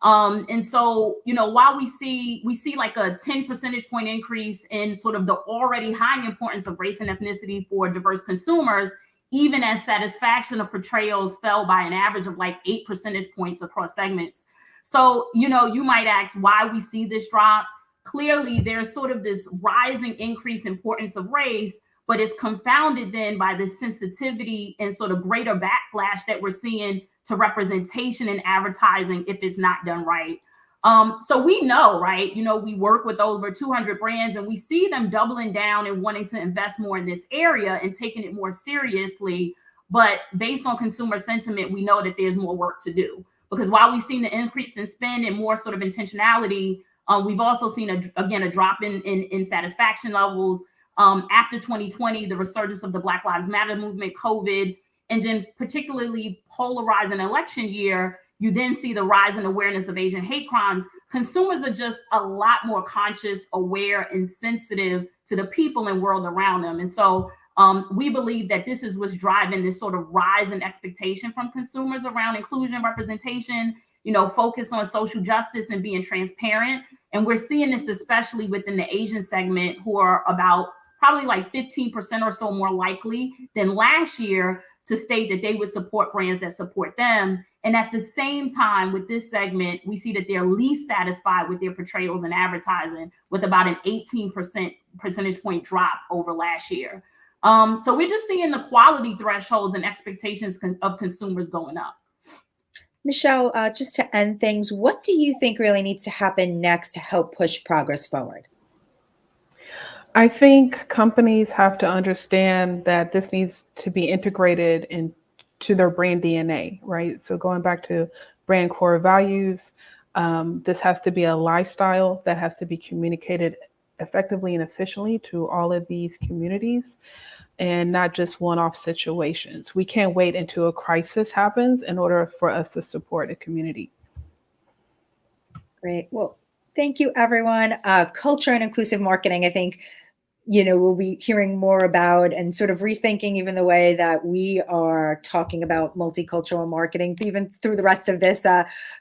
And so, while we see like a 10 percentage point increase in sort of the already high importance of race and ethnicity for diverse consumers, even as satisfaction of portrayals fell by an average of like 8 percentage points across segments. So, you might ask why we see this drop. Clearly, there's sort of this rising increase importance of race, but it's confounded then by the sensitivity and sort of greater backlash that we're seeing to representation in advertising if it's not done right. So we know, right? We work with over 200 brands and we see them doubling down and wanting to invest more in this area and taking it more seriously. But based on consumer sentiment, we know that there's more work to do. Because while we've seen the increase in spend and more sort of intentionality, we've also seen, a drop in satisfaction levels. After 2020, the resurgence of the Black Lives Matter movement, COVID, and then particularly polarizing election year, you then see the rise in awareness of Asian hate crimes. Consumers are just a lot more conscious, aware, and sensitive to the people and world around them. And so we believe that this is what's driving this sort of rise in expectation from consumers around inclusion, representation, focus on social justice and being transparent. And we're seeing this especially within the Asian segment, who are about probably like 15% or so more likely than last year to state that they would support brands that support them. And at the same time, with this segment, we see that they're least satisfied with their portrayals in advertising, with about an 18% percentage point drop over last year. So we're just seeing the quality thresholds and expectations of consumers going up. Michelle, just to end things, what do you think really needs to happen next to help push progress forward? I think companies have to understand that this needs to be integrated into their brand DNA, right? So going back to brand core values, this has to be a lifestyle that has to be communicated effectively and efficiently to all of these communities, and not just one-off situations. We can't wait until a crisis happens in order for us to support a community. Great. Well, thank you, everyone. Culture and inclusive marketing, I think, we'll be hearing more about, and sort of rethinking even the way that we are talking about multicultural marketing, even through the rest of this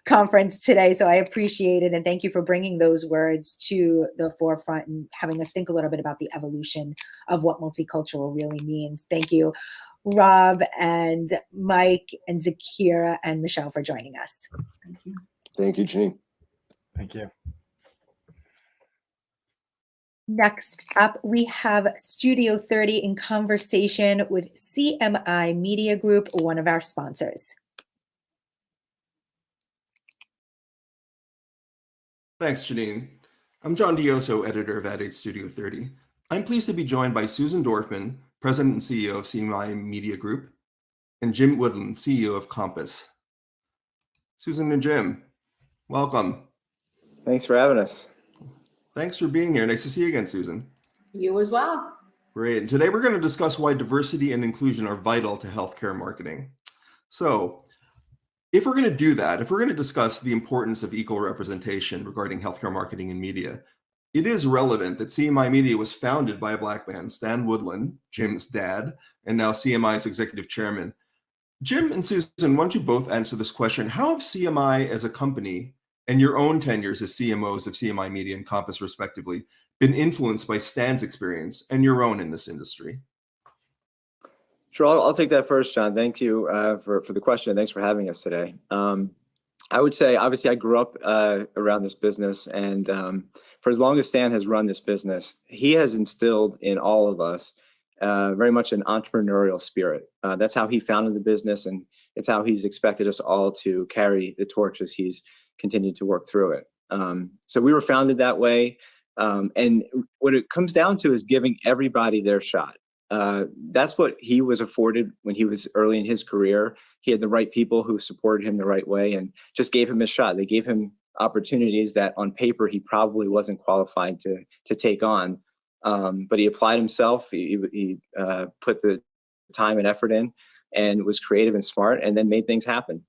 conference today. So I appreciate it. And thank you for bringing those words to the forefront and having us think a little bit about the evolution of what multicultural really means. Thank you, Rob and Mike and Zakira and Michelle, for joining us. Thank you. Thank you, Janine. Thank you. Next up, we have Studio 30 in conversation with CMI Media Group, one of our sponsors. Thanks, Janine. I'm John Dioso, editor of Ad Age Studio 30. I'm pleased to be joined by Susan Dorfman, President and CEO of CMI Media Group, and Jim Woodland, CEO of Compass. Susan and Jim, welcome. Thanks for having us. Thanks for being here. Nice to see you again, Susan. You as well. Great. And today we're going to discuss why diversity and inclusion are vital to healthcare marketing. So if we're going to do that, if we're going to discuss the importance of equal representation regarding healthcare marketing and media, it is relevant that CMI Media was founded by a Black man, Stan Woodland, Jim's dad, and now CMI's executive chairman. Jim and Susan, why don't you both answer this question? How have CMI as a company and your own tenures as CMOs of CMI Media and Compass, respectively, been influenced by Stan's experience and your own in this industry? Sure, I'll take that first, John. Thank you for the question. Thanks for having us today. I would say, obviously, I grew up around this business, and for as long as Stan has run this business, he has instilled in all of us very much an entrepreneurial spirit. That's how he founded the business, and it's how he's expected us all to carry the torch as he's continued to work through it. So we were founded that way. And what it comes down to is giving everybody their shot. That's what he was afforded when he was early in his career. He had the right people who supported him the right way and just gave him a shot. They gave him opportunities that on paper he probably wasn't qualified to take on. But he applied himself. He put the time and effort in and was creative and smart, and then made things happen.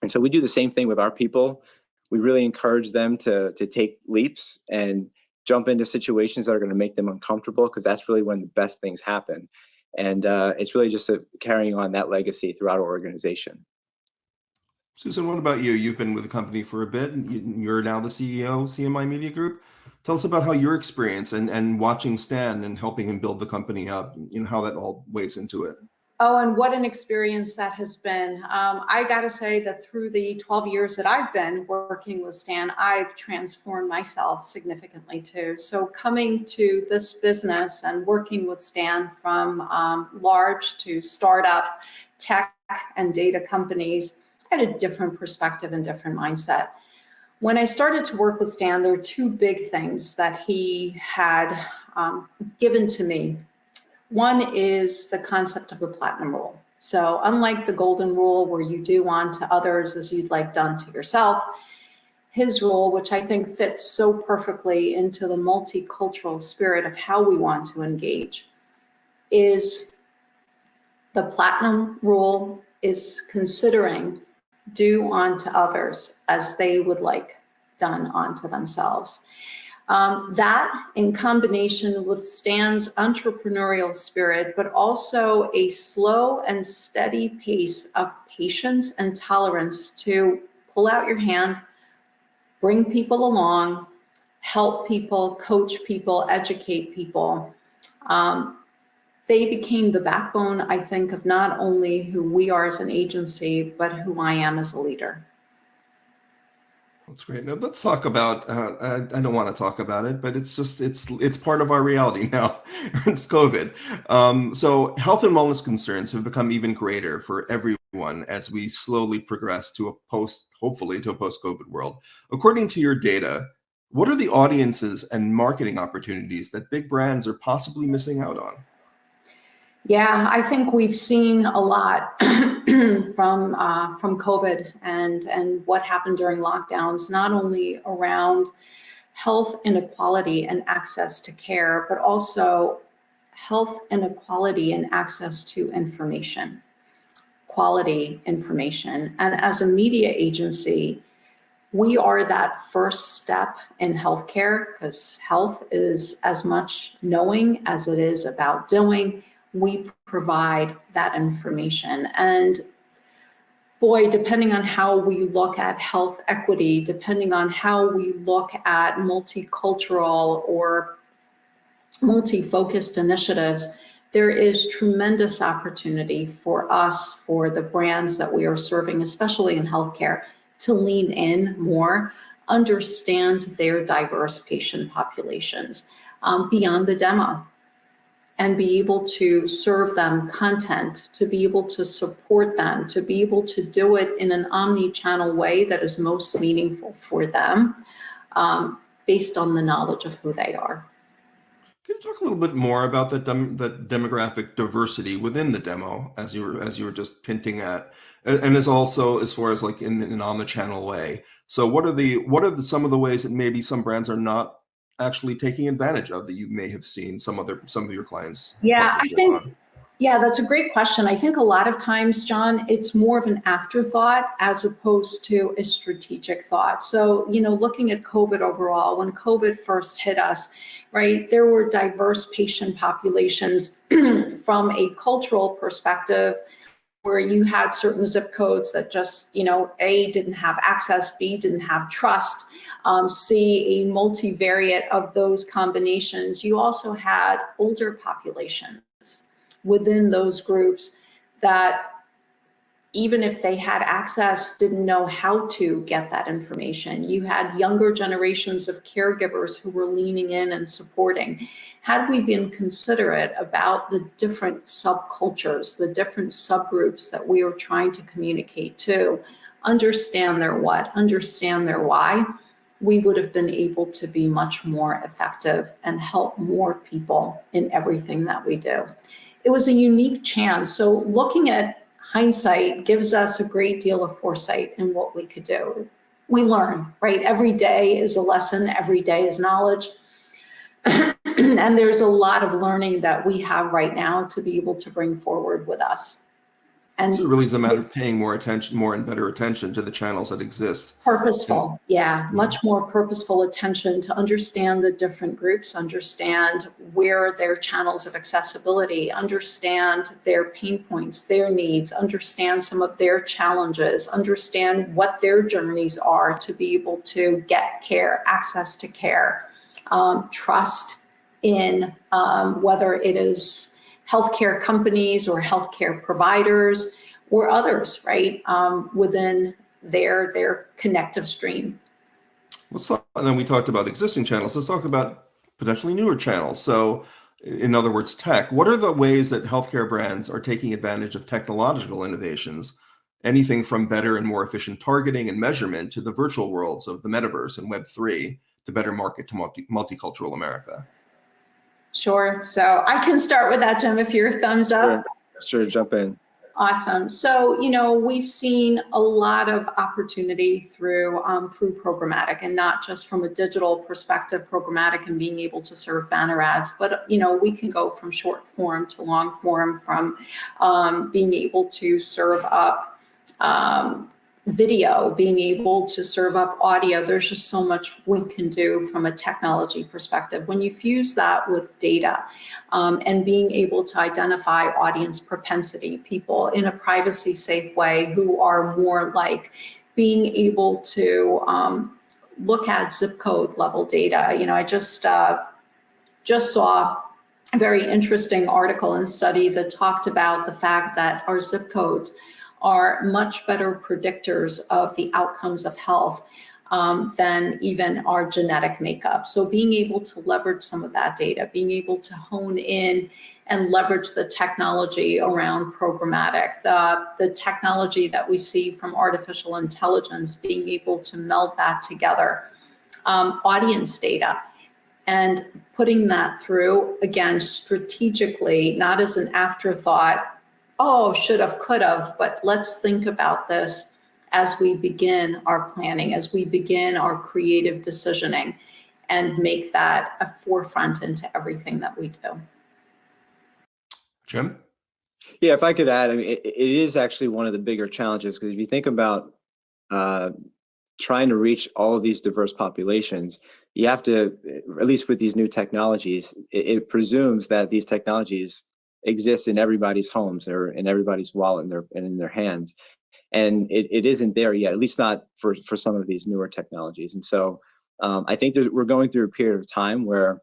And so we do the same thing with our people. We really encourage them to take leaps and jump into situations that are going to make them uncomfortable, because that's really when the best things happen. And it's really just carrying on that legacy throughout our organization. Susan, what about you? You've been with the company for a bit. You're now the CEO of CMI Media Group. Tell us about how your experience and watching Stan and helping him build the company up, how that all weighs into it. Oh, and what an experience that has been. I got to say that through the 12 years that I've been working with Stan, I've transformed myself significantly too. So coming to this business and working with Stan from large to startup tech and data companies, I had a different perspective and different mindset. When I started to work with Stan, there were two big things that he had given to me. One is the concept of the platinum rule. So unlike the golden rule, where you do unto others as you'd like done to yourself, his rule, which I think fits so perfectly into the multicultural spirit of how we want to engage, is the platinum rule is considering do unto others as they would like done unto themselves. That in combination with Stan's entrepreneurial spirit, but also a slow and steady pace of patience and tolerance to pull out your hand, bring people along, help people, coach people, educate people. they became the backbone, I think, of not only who we are as an agency, but who I am as a leader. That's great. Now let's talk about, I don't want to talk about it, but it's part of our reality now. It's COVID. So health and wellness concerns have become even greater for everyone as we slowly progress to hopefully to a post-COVID world. According to your data, what are the audiences and marketing opportunities that big brands are possibly missing out on? Yeah, I think we've seen a lot from COVID and what happened during lockdowns, not only around health inequality and access to care, but also health inequality and access to information, quality information. And as a media agency, we are that first step in healthcare, because health is as much knowing as it is about doing. We provide that information. And boy, depending on how we look at health equity, depending on how we look at multicultural or multi-focused initiatives, there is tremendous opportunity for us, for the brands that we are serving, especially in healthcare, to lean in more, understand their diverse patient populations beyond the demo, and be able to serve them content, to be able to support them, to be able to do it in an omni-channel way that is most meaningful for them, based on the knowledge of who they are. Can you talk a little bit more about the demographic diversity within the demo, as you were just hinting at, and as also as far as like in an on-the-channel way? So what are some of the ways that maybe some brands are not actually taking advantage of that you may have seen some of your clients? Yeah, I think, yeah, that's a great question. I think a lot of times, John, it's more of an afterthought as opposed to a strategic thought. So, looking at COVID overall, when COVID first hit us, right, there were diverse patient populations from a cultural perspective, where you had certain zip codes that just, A, didn't have access, B, didn't have trust, C, a multivariate of those combinations. You also had older populations within those groups that, even if they had access, didn't know how to get that information. You had younger generations of caregivers who were leaning in and supporting. Had we been considerate about the different subcultures, the different subgroups that we were trying to communicate to, understand their what, understand their why, we would have been able to be much more effective and help more people in everything that we do. It was a unique chance. So looking at hindsight gives us a great deal of foresight in what we could do. We learn, right? Every day is a lesson, every day is knowledge. And there's a lot of learning that we have right now to be able to bring forward with us. And so it really is a matter of paying more and better attention to the channels that exist. Purposeful, yeah, much more purposeful attention to understand the different groups, understand where their channels of accessibility, understand their pain points, their needs, understand some of their challenges, understand what their journeys are to be able to get care, access to care, trust in whether it is healthcare companies or healthcare providers or others, right, within their connective stream. Let's talk, and then we talked about existing channels. Let's talk about potentially newer channels. So in other words, tech. What are the ways that healthcare brands are taking advantage of technological innovations? Anything from better and more efficient targeting and measurement to the virtual worlds of the metaverse and Web3 to better market to multicultural America? Sure. So I can start with that, Jim, if you're thumbs up. Sure, jump in. Awesome. So, we've seen a lot of opportunity through programmatic, and not just from a digital perspective, programmatic and being able to serve banner ads, but, we can go from short form to long form, from being able to serve up video, being able to serve up audio. There's just so much we can do from a technology perspective. When you fuse that with data and being able to identify audience propensity, people in a privacy safe way who are more like being able to look at zip code level data. I just saw very interesting article and study that talked about the fact that our zip codes are much better predictors of the outcomes of health than even our genetic makeup. So being able to leverage some of that data, being able to hone in and leverage the technology around programmatic, the technology that we see from artificial intelligence, being able to meld that together, audience data, and putting that through, again, strategically, not as an afterthought, oh, should have, could have, but let's think about this as we begin our planning, as we begin our creative decisioning, and make that a forefront into everything that we do. Jim? Yeah, if I could add, I mean, it is actually one of the bigger challenges, because if you think about trying to reach all of these diverse populations, you have to, at least with these new technologies, it presumes that these technologies exist in everybody's homes or in everybody's wallet and in their hands. And it isn't there yet, at least not for some of these newer technologies. And so I think we're going through a period of time where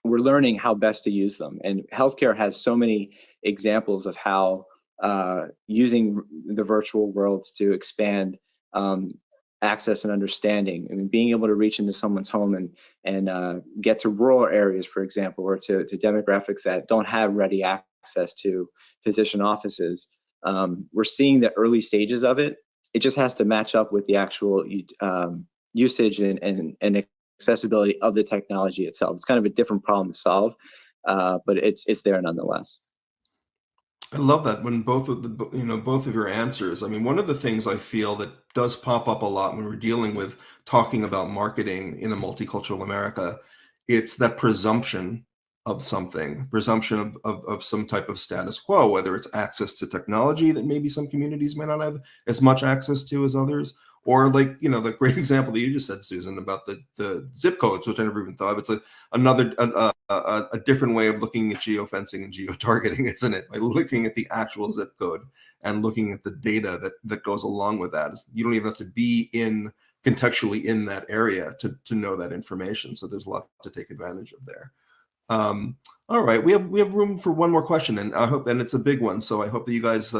we're learning how best to use them. And healthcare has so many examples of how using the virtual worlds to expand access and understanding. I mean, being able to reach into someone's home and get to rural areas, for example, or to demographics that don't have ready access to physician offices. We're seeing the early stages of it. It just has to match up with the actual usage and accessibility of the technology itself. It's kind of a different problem to solve, but it's there nonetheless. I love that when both of your answers. I mean, one of the things I feel that does pop up a lot when we're dealing with talking about marketing in a multicultural America, it's that presumption of something, presumption of some type of status quo, whether it's access to technology that maybe some communities may not have as much access to as others, or like, the great example that you just said, Susan, about the zip codes, which I never even thought of. It's a different way of looking at geofencing and geo-targeting, isn't it? By looking at the actual zip code and looking at the data that goes along with that. You don't even have to be contextually in that area to know that information. So there's a lot to take advantage of there. All right, we have room for one more question, and it's a big one. So I hope that you guys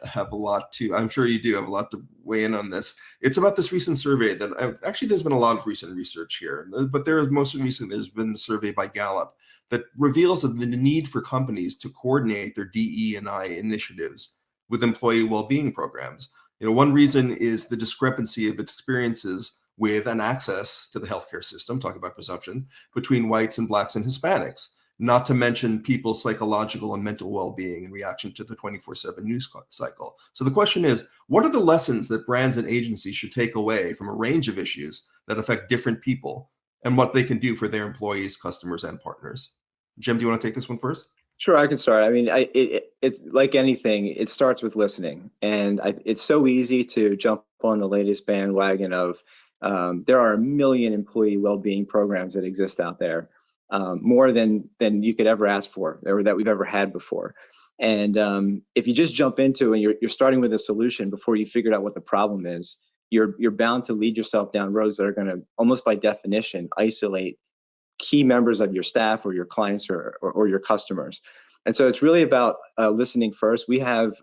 have a lot I'm sure you do have a lot to weigh in on this. It's about this recent survey that actually there's been a lot of recent research here, but most recently there's been a survey by Gallup that reveals the need for companies to coordinate their DE&I initiatives with employee well-being programs. One reason is the discrepancy of experiences with and access to the healthcare system, talk about presumption, between whites and blacks and Hispanics, not to mention people's psychological and mental well-being in reaction to the 24/7 news cycle. So the question is, what are the lessons that brands and agencies should take away from a range of issues that affect different people, and what they can do for their employees, customers, and partners? Jim, do you want to take this one first? Sure, I can start. I mean, it's like anything, it starts with listening. And it's so easy to jump on the latest bandwagon of there are a million employee well-being programs that exist out there, more than you could ever ask for, or that we've ever had before. And if you just jump into and you're starting with a solution before you figured out what the problem is, you're bound to lead yourself down roads that are going to, almost by definition, isolate key members of your staff or your clients or your customers. And so it's really about listening first. We have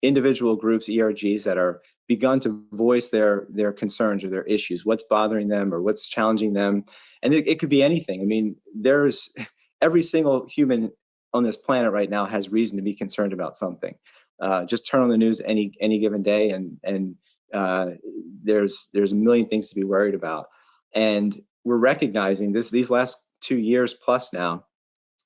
individual groups, ERGs, that are begun to voice their concerns or their issues, what's bothering them or what's challenging them. And it could be anything. I mean, there's every single human on this planet right now has reason to be concerned about something. Just turn on the news any given day, and there's a million things to be worried about. And we're recognizing these last 2 years plus now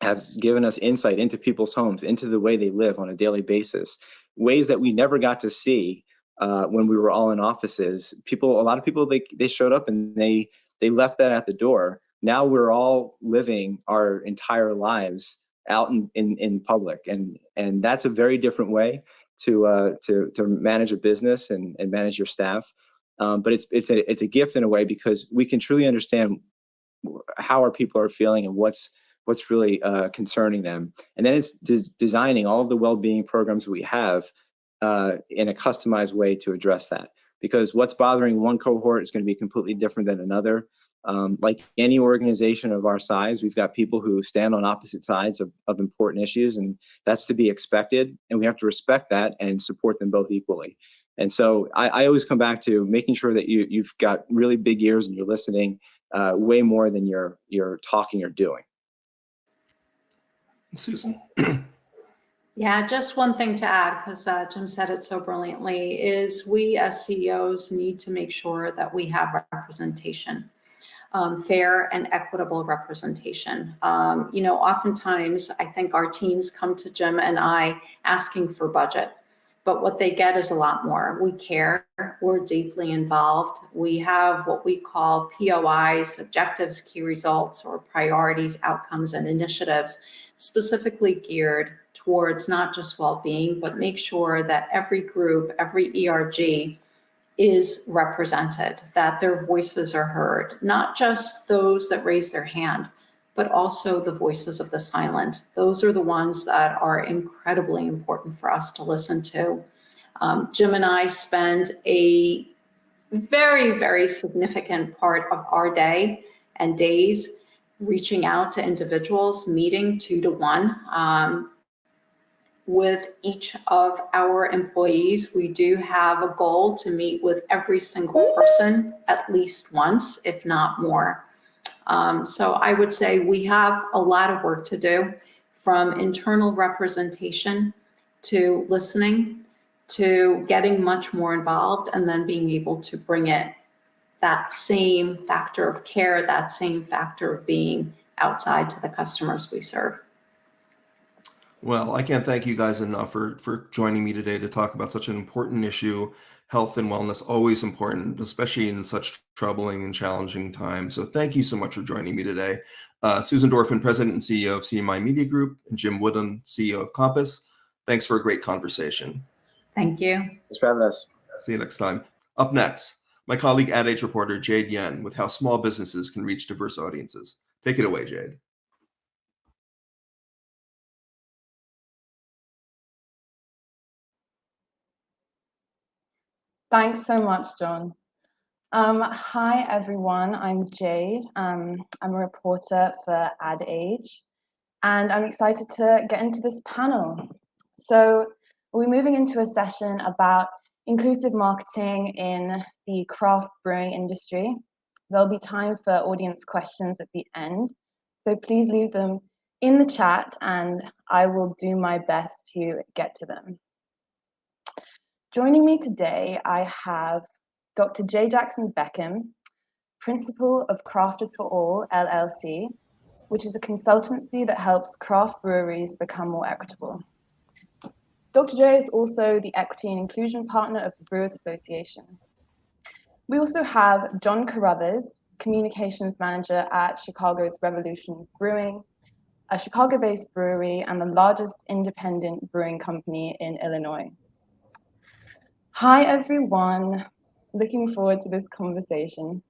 has given us insight into people's homes, into the way they live on a daily basis, ways that we never got to see when we were all in offices. A lot of people, they showed up and they left that at the door. Now we're all living our entire lives out in public, and that's a very different way to manage a business and manage your staff. But it's a gift in a way, because we can truly understand how our people are feeling and what's really concerning them. And then it's designing all of the well-being programs we have in a customized way to address that. Because what's bothering one cohort is going to be completely different than another. Like any organization of our size, we've got people who stand on opposite sides of important issues, and that's to be expected. And we have to respect that and support them both equally. And so I always come back to making sure that you've got really big ears and you're listening way more than you're talking or doing. Susan. Yeah, just one thing to add, because Jim said it so brilliantly, is we as CEOs need to make sure that we have representation, fair and equitable representation. Oftentimes I think our teams come to Jim and I asking for budget, but what they get is a lot more. We care, we're deeply involved. We have what we call POIs, objectives, key results, or priorities, outcomes, and initiatives specifically geared towards not just well-being, but make sure that every group, every ERG is represented, that their voices are heard, not just those that raise their hand, but also the voices of the silent. Those are the ones that are incredibly important for us to listen to. Jim and I spend a very, very significant part of our day and days reaching out to individuals, meeting 2-to-1. With each of our employees, we do have a goal to meet with every single person at least once, if not more. So I would say we have a lot of work to do, from internal representation to listening to getting much more involved, and then being able to bring it, that same factor of care, that same factor of being outside to the customers we serve. Well, I can't thank you guys enough for joining me today to talk about such an important issue. Health and wellness, always important, especially in such troubling and challenging times. So thank you so much for joining me today. Susan Dorfman, President and CEO of CMI Media Group, and Jim Woodland, CEO of Compass. Thanks for a great conversation. Thank you. Thanks for having us. See you next time. Up next, my colleague Ad Age reporter Jade Yen with how small businesses can reach diverse audiences. Take it away, Jade. Thanks so much, John. Hi, everyone. I'm Jade. I'm a reporter for Ad Age, and I'm excited to get into this panel. So we're moving into a session about inclusive marketing in the craft brewing industry. There'll be time for audience questions at the end, so please leave them in the chat and I will do my best to get to them. Joining me today, I have Dr. J. Jackson Beckham, Principal of Crafted for All, LLC, which is a consultancy that helps craft breweries become more equitable. Dr. J is also the Equity and Inclusion Partner of the Brewers Association. We also have John Carruthers, Communications Manager at Chicago's Revolution Brewing, a Chicago-based brewery and the largest independent brewing company in Illinois. Hi, everyone. Looking forward to this conversation.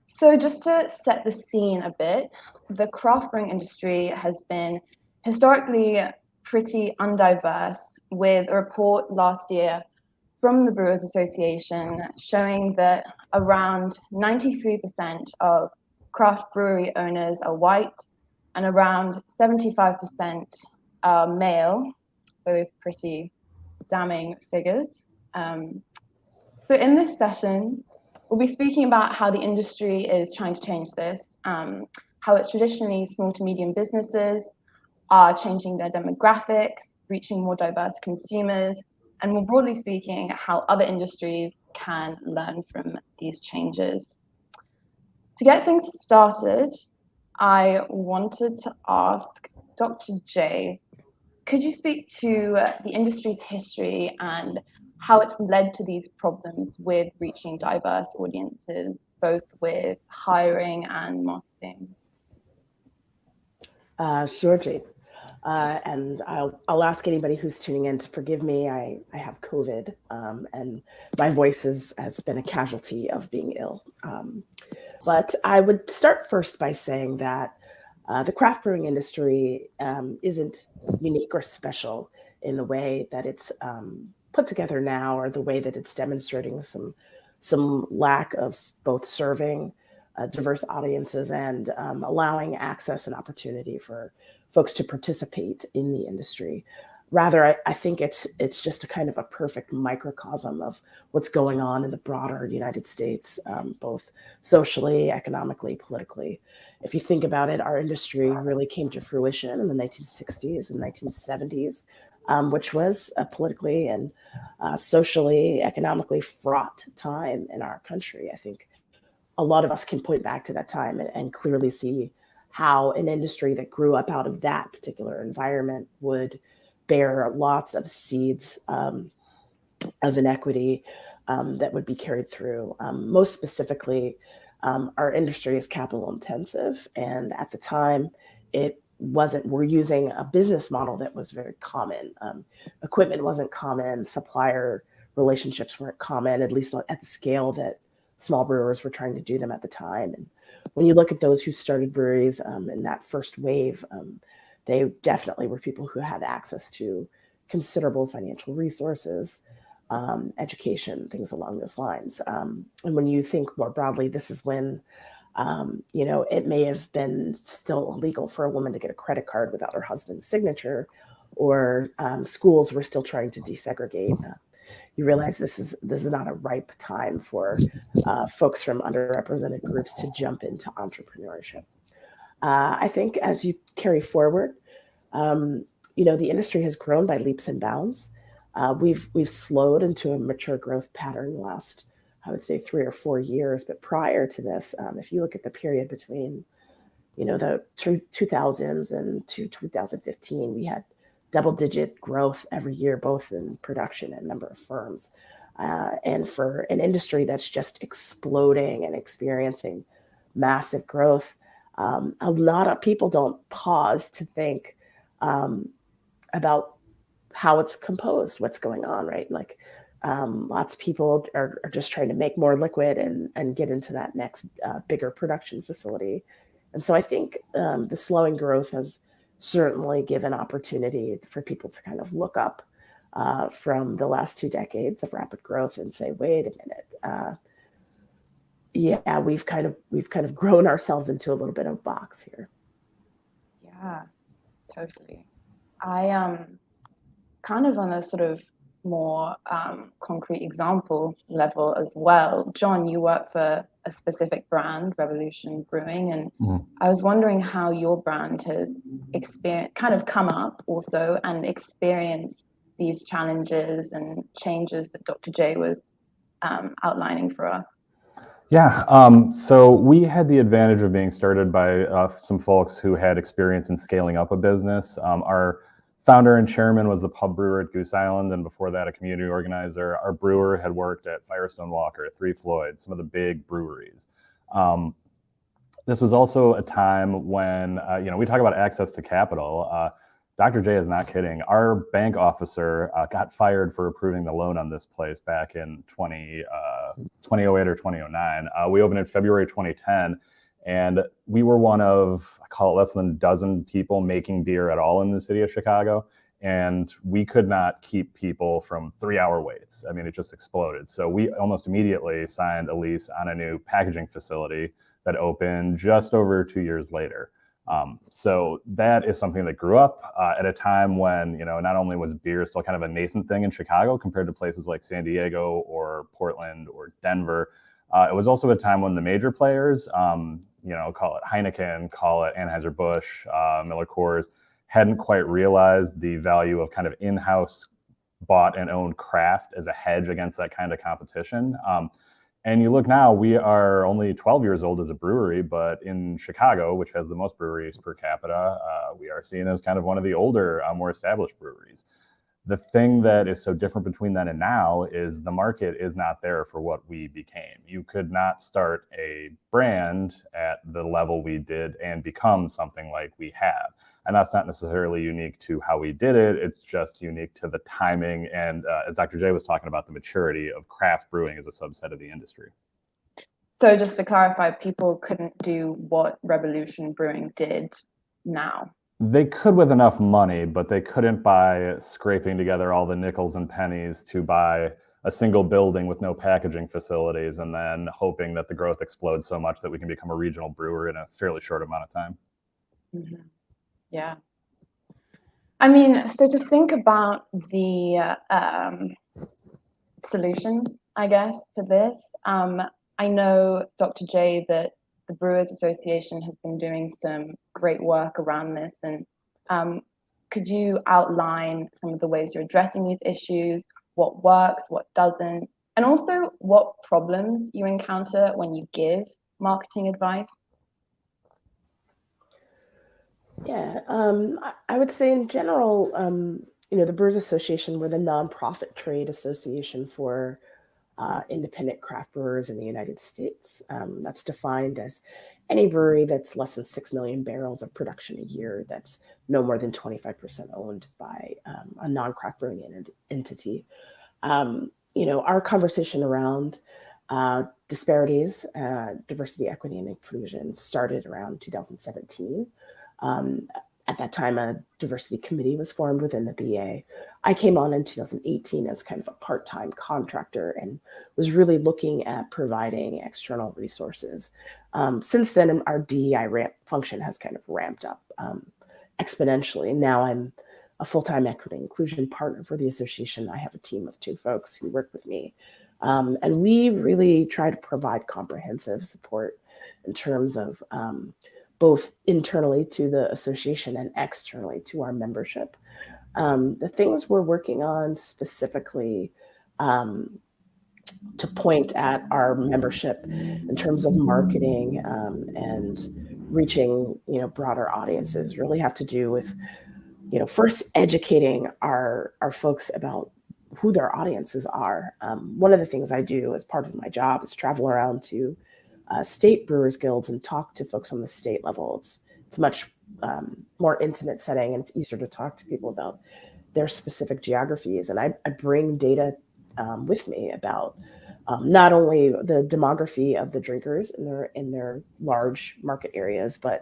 So just to set the scene a bit, the craft brewing industry has been historically pretty undiverse, with a report last year from the Brewers Association showing that around 93% of craft brewery owners are white and around 75% are male. So those pretty damning figures. So in this session, we'll be speaking about how the industry is trying to change this, how it's traditionally small to medium businesses are changing their demographics, reaching more diverse consumers, and more broadly speaking, how other industries can learn from these changes. To get things started, I wanted to ask Dr. J, could you speak to the industry's history and how it's led to these problems with reaching diverse audiences, both with hiring and marketing? Sure, Jade. And I'll ask anybody who's tuning in to forgive me. I have COVID, and my voice has been a casualty of being ill. But I would start first by saying that the craft brewing industry isn't unique or special in the way that it's put together now, or the way that it's demonstrating some lack of both serving diverse audiences and allowing access and opportunity for folks to participate in the industry. Rather, I think it's just a kind of a perfect microcosm of what's going on in the broader United States, both socially, economically, politically. If you think about it, our industry really came to fruition in the 1960s and 1970s, which was a politically and socially, economically fraught time in our country. I think a lot of us can point back to that time and clearly see how an industry that grew up out of that particular environment would bear lots of seeds of inequity that would be carried through. Most specifically, our industry is capital intensive, and at the time, we're using a business model that was very common. Equipment wasn't common, supplier relationships weren't common, at least not at the scale that small brewers were trying to do them at the time. And when you look at those who started breweries in that first wave, they definitely were people who had access to considerable financial resources, education, things along those lines. And when you think more broadly, this is when, it may have been still illegal for a woman to get a credit card without her husband's signature, or schools were still trying to desegregate. You realize this is not a ripe time for folks from underrepresented groups to jump into entrepreneurship. I think as you carry forward, the industry has grown by leaps and bounds. We've slowed into a mature growth pattern the last, I would say, 3 or 4 years. But prior to this, if you look at the period between, the 2000s and to 2015, we had double-digit growth every year, both in production and number of firms. And for an industry that's just exploding and experiencing massive growth, a lot of people don't pause to think about how it's composed, what's going on, right? Like lots of people are just trying to make more liquid and get into that next bigger production facility. And so I think the slowing growth has certainly given opportunity for people to kind of look up from the last 2 decades of rapid growth and say, wait a minute, we've kind of grown ourselves into a little bit of a box here. Yeah, totally. I kind of on a sort of more concrete example level as well. John, you work for a specific brand, Revolution Brewing, and I was wondering how your brand has come up also and experienced these challenges and changes that Dr. J was outlining for us. Yeah, so we had the advantage of being started by some folks who had experience in scaling up a business. Our founder and chairman was the pub brewer at Goose Island, and before that, a community organizer. Our brewer had worked at Firestone Walker, at Three Floyds, some of the big breweries. This was also a time when, we talk about access to capital. Dr. J is not kidding. Our bank officer got fired for approving the loan on this place back in 2008 or 2009. We opened in February 2010, and we were one of, I call it less than a dozen people making beer at all in the city of Chicago. And we could not keep people from 3-hour waits. I mean, it just exploded. So we almost immediately signed a lease on a new packaging facility that opened just over 2 years later. So that is something that grew up at a time when, not only was beer still kind of a nascent thing in Chicago compared to places like San Diego or Portland or Denver, it was also a time when the major players, call it Heineken, call it Anheuser-Busch, Miller Coors, hadn't quite realized the value of kind of in-house bought and owned craft as a hedge against that kind of competition. And you look now, we are only 12 years old as a brewery, but in Chicago, which has the most breweries per capita, we are seen as kind of one of the older, more established breweries. The thing that is so different between then and now is the market is not there for what we became. You could not start a brand at the level we did and become something like we have. And that's not necessarily unique to how we did it. It's just unique to the timing. And as Dr. J was talking about, the maturity of craft brewing as a subset of the industry. So just to clarify, people couldn't do what Revolution Brewing did now. They could with enough money, but they couldn't by scraping together all the nickels and pennies to buy a single building with no packaging facilities and then hoping that the growth explodes so much that we can become a regional brewer in a fairly short amount of time. Mm-hmm. Yeah. I mean, so to think about the solutions, I guess, to this, I know, Dr. J, that the Brewers Association has been doing some great work around this. And could you outline some of the ways you're addressing these issues, what works, what doesn't, and also what problems you encounter when you give marketing advice? Yeah, I would say in general, the Brewers Association, we're the nonprofit trade association for independent craft brewers in the United States. That's defined as any brewery that's less than 6 million barrels of production a year, that's no more than 25% owned by a non-craft brewing entity. Our conversation around disparities, diversity, equity, and inclusion started around 2017. At that time, a diversity committee was formed within the BA. I came on in 2018 as kind of a part-time contractor and was really looking at providing external resources. Since then, our DEI function has kind of ramped up exponentially. Now I'm a full-time equity inclusion partner for the association. I have a team of 2 folks who work with me. And we really try to provide comprehensive support in terms of both internally to the association and externally to our membership. The things we're working on specifically to point at our membership in terms of marketing and reaching, broader audiences really have to do with, first educating our folks about who their audiences are. One of the things I do as part of my job is travel around to state brewers guilds and talk to folks on the state level. It's a much more intimate setting, and it's easier to talk to people about their specific geographies. And I bring data with me about not only the demography of the drinkers in their large market areas, but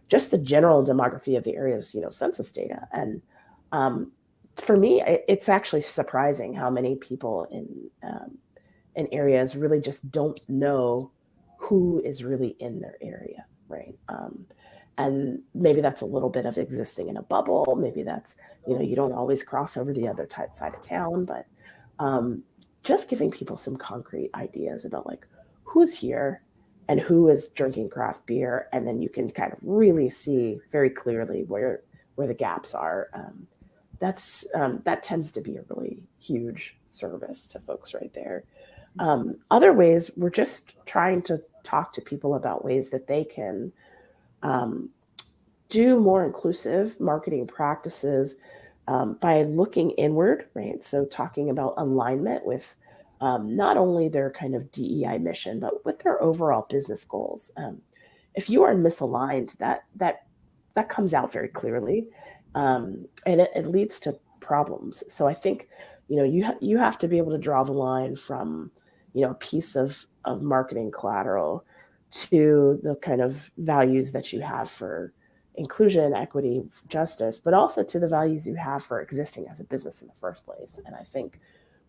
just the general demography of the areas, census data. And for me, it's actually surprising how many people in areas really just don't know who is really in their area, right? And maybe that's a little bit of existing in a bubble. Maybe that's, you don't always cross over to the other side of town, but just giving people some concrete ideas about like who's here and who is drinking craft beer. And then you can kind of really see very clearly where the gaps are. That tends to be a really huge service to folks right there. Other ways, we're just trying to talk to people about ways that they can do more inclusive marketing practices by looking inward, right? So talking about alignment with not only their kind of DEI mission, but with their overall business goals. If you are misaligned, that comes out very clearly, and it leads to problems. So I think, you have to be able to draw the line from, a piece of marketing collateral to the kind of values that you have for inclusion, equity, justice, but also to the values you have for existing as a business in the first place. And I think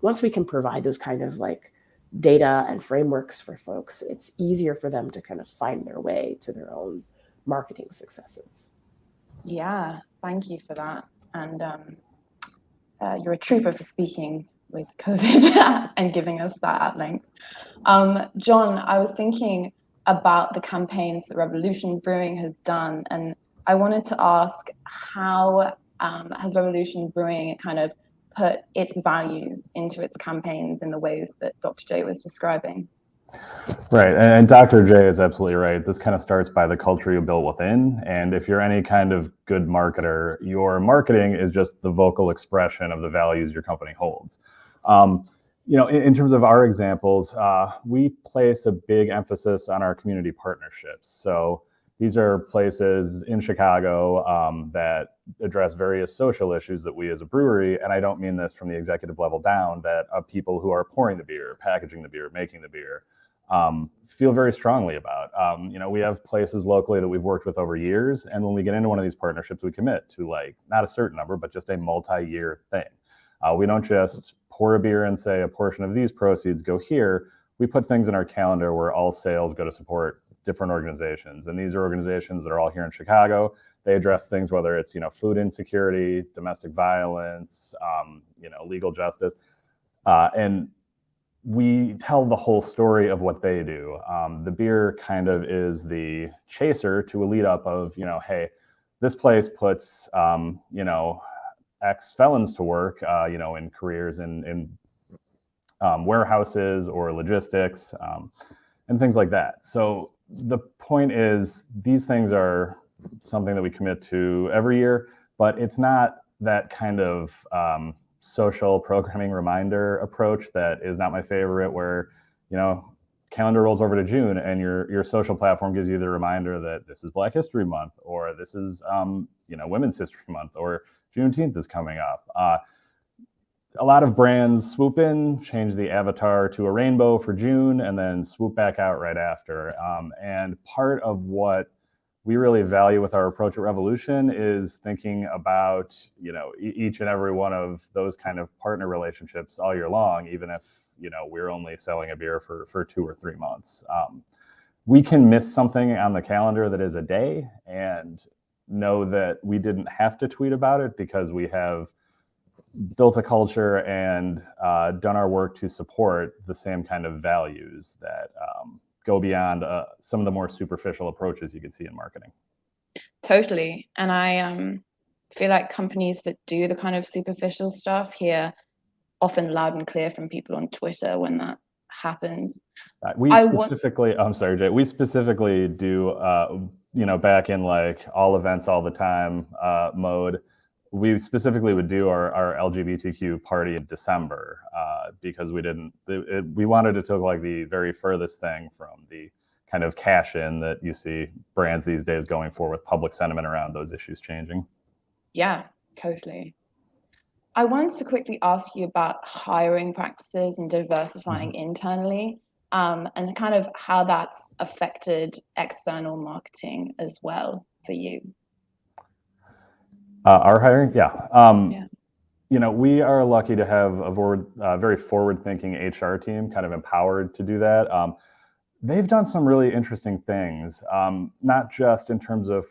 once we can provide those kind of like data and frameworks for folks, it's easier for them to kind of find their way to their own marketing successes. Yeah, thank you for that. And you're a trooper for speaking with COVID and giving us that at length. John, I was thinking about the campaigns that Revolution Brewing has done, and I wanted to ask, how has Revolution Brewing kind of put its values into its campaigns in the ways that Dr. J was describing? Right, and Dr. J is absolutely right. This kind of starts by the culture you build within, and if you're any kind of good marketer, your marketing is just the vocal expression of the values your company holds. In terms of our examples, we place a big emphasis on our community partnerships. So these are places in Chicago that address various social issues that we as a brewery, and I don't mean this from the executive level down, that people who are pouring the beer, packaging the beer, making the beer, feel very strongly about. We have places locally that we've worked with over years, and when we get into one of these partnerships, we commit to like not a certain number, but just a multi-year thing. We don't just pour a beer and say a portion of these proceeds go here. We put things in our calendar where all sales go to support different organizations. And these are organizations that are all here in Chicago. They address things, whether it's, food insecurity, domestic violence, legal justice. And we tell the whole story of what they do. The beer kind of is the chaser to a lead up of, hey, this place puts, ex-felons to work, in careers in warehouses or logistics and things like that. So the point is, these things are something that we commit to every year, but it's not that kind of social programming reminder approach that is not my favorite, where, calendar rolls over to June and your social platform gives you the reminder that this is Black History Month, or this is, Women's History Month, or Juneteenth is coming up. A lot of brands swoop in, change the avatar to a rainbow for June, and then swoop back out right after. And part of what we really value with our approach at Revolution is thinking about, each and every one of those kind of partner relationships all year long, even if, we're only selling a beer for 2 or 3 months. We can miss something on the calendar that is a day and know that we didn't have to tweet about it because we have built a culture and done our work to support the same kind of values that go beyond some of the more superficial approaches you can see in marketing. Totally. And I feel like companies that do the kind of superficial stuff hear often loud and clear from people on Twitter when that happens. I'm sorry, Jay, we specifically do, back in like all events all the time mode, we specifically would do our LGBTQ party in December because we wanted it to look like the very furthest thing from the kind of cash in that you see brands these days going for with public sentiment around those issues changing. Yeah, totally. I wanted to quickly ask you about hiring practices and diversifying internally, and kind of how that's affected external marketing as well for you. Our hiring, we are lucky to have a very forward-thinking HR team, kind of empowered to do that. They've done some really interesting things, not just in terms of,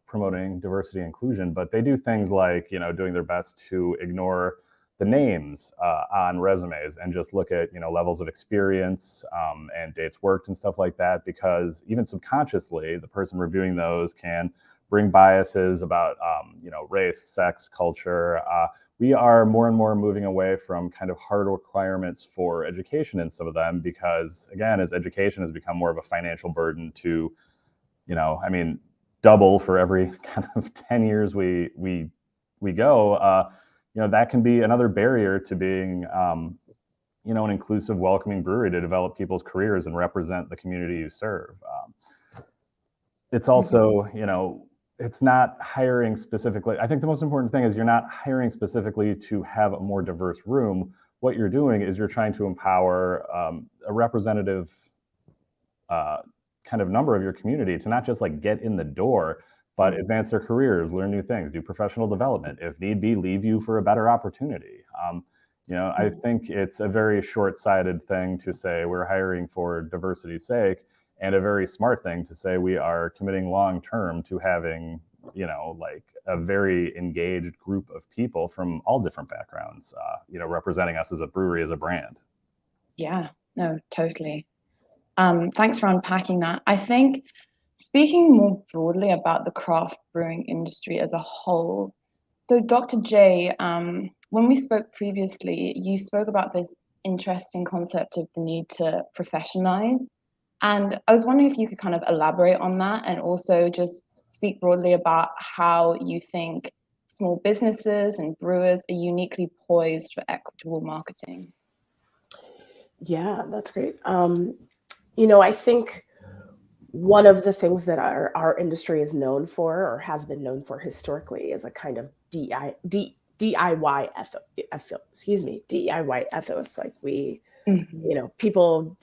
promoting diversity and inclusion, but they do things like, doing their best to ignore the names on resumes and just look at, levels of experience and dates worked and stuff like that, because even subconsciously, the person reviewing those can bring biases about, race, sex, culture. We are more and more moving away from kind of hard requirements for education in some of them, because again, as education has become more of a financial burden to, double for every kind of 10 years we go, that can be another barrier to being, an inclusive, welcoming brewery to develop people's careers and represent the community you serve. It's also, it's not hiring specifically. I think the most important thing is you're not hiring specifically to have a more diverse room. What you're doing is you're trying to empower a representative kind of number of your community to not just like get in the door, but advance their careers, learn new things, do professional development, if need be, leave you for a better opportunity. I think it's a very short-sighted thing to say we're hiring for diversity's sake, and a very smart thing to say we are committing long-term to having, like a very engaged group of people from all different backgrounds, representing us as a brewery, as a brand. Yeah, no, totally. Thanks for unpacking that. I think speaking more broadly about the craft brewing industry as a whole, so Dr. J, when we spoke previously, you spoke about this interesting concept of the need to professionalize. And I was wondering if you could kind of elaborate on that, and also just speak broadly about how you think small businesses and brewers are uniquely poised for equitable marketing. Yeah, that's great. I think one of the things that our industry is known for, or has been known for historically, is a kind of DIY ethos. Like we, people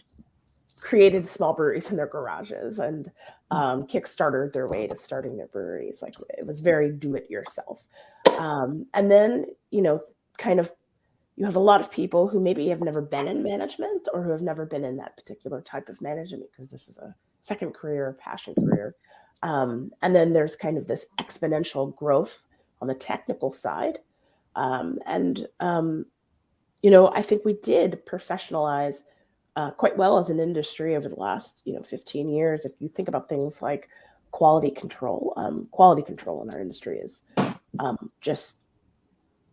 created small breweries in their garages and kickstarted their way to starting their breweries. Like it was very do it yourself. And then, kind of you have a lot of people who maybe have never been in management or who have never been in that particular type of management because this is a second career, a passion career. And then there's kind of this exponential growth on the technical side. I think we did professionalize quite well as an industry over the last 15 years. If you think about things like quality control in our industry is just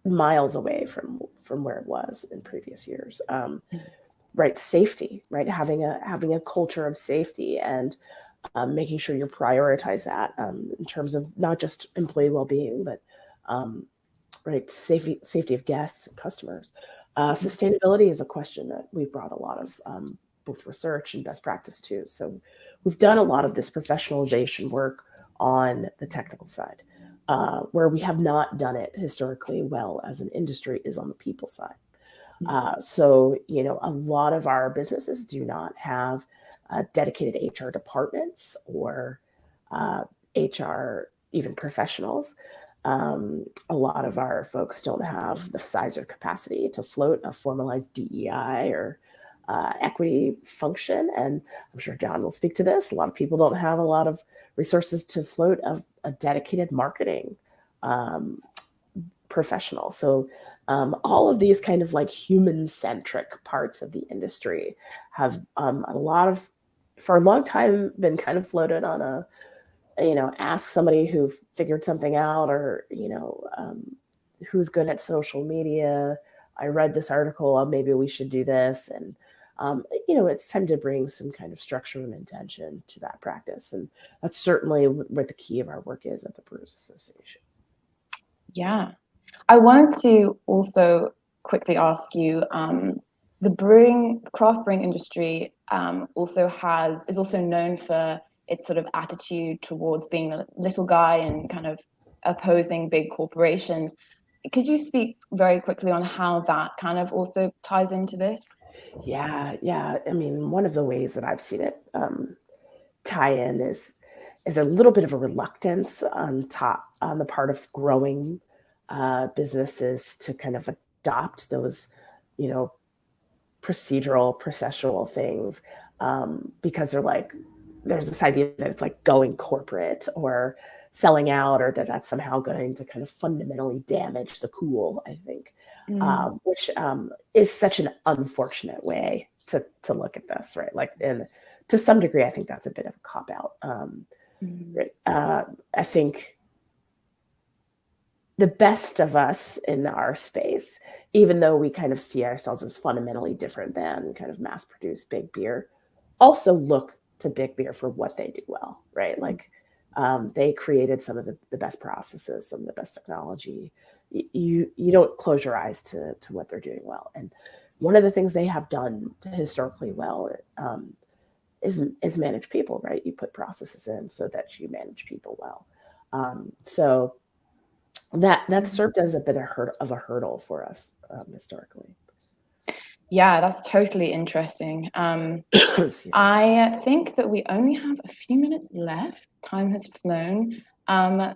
miles away from where it was in previous years. Right, safety, right, having a culture of safety and making sure you prioritize that in terms of not just employee well-being, but right, safety of guests and customers. Sustainability is a question that we've brought a lot of both research and best practice to. So we've done a lot of this professionalization work on the technical side. Where we have not done it historically well as an industry is on the people side. So, a lot of our businesses do not have dedicated HR departments or HR even professionals. A lot of our folks don't have the size or capacity to float a formalized DEI or equity function. And I'm sure John will speak to this. A lot of people don't have a lot of resources to float a dedicated marketing professional. So all of these kind of like human-centric parts of the industry have for a long time been kind of floated on a, ask somebody who figured something out or, who's good at social media. I read this article, maybe we should do this. And, it's time to bring some kind of structure and intention to that practice. And that's certainly where the key of our work is at the Brewers Association. Yeah. I wanted to also quickly ask you, the craft brewing industry is also known for its sort of attitude towards being a little guy and kind of opposing big corporations. Could you speak very quickly on how that kind of also ties into this? Yeah. I mean, one of the ways that I've seen it tie in is a little bit of a reluctance on the part of growing businesses to kind of adopt those, processual things because there's this idea that it's like going corporate or selling out, or that's somehow going to kind of fundamentally damage the cool, I think, which is such an unfortunate way to look at this, right? And to some degree, I think that's a bit of a cop-out. I think the best of us in our space, even though we kind of see ourselves as fundamentally different than kind of mass-produced big beer, also look to big beer for what they do well, right? They created some of the best processes, some of the best technology. You don't close your eyes to what they're doing well. And one of the things they have done historically well is manage people, right? You put processes in so that you manage people well. So that served as a bit of a hurdle for us historically. Yeah, that's totally interesting. I think that we only have a few minutes left. Time has flown.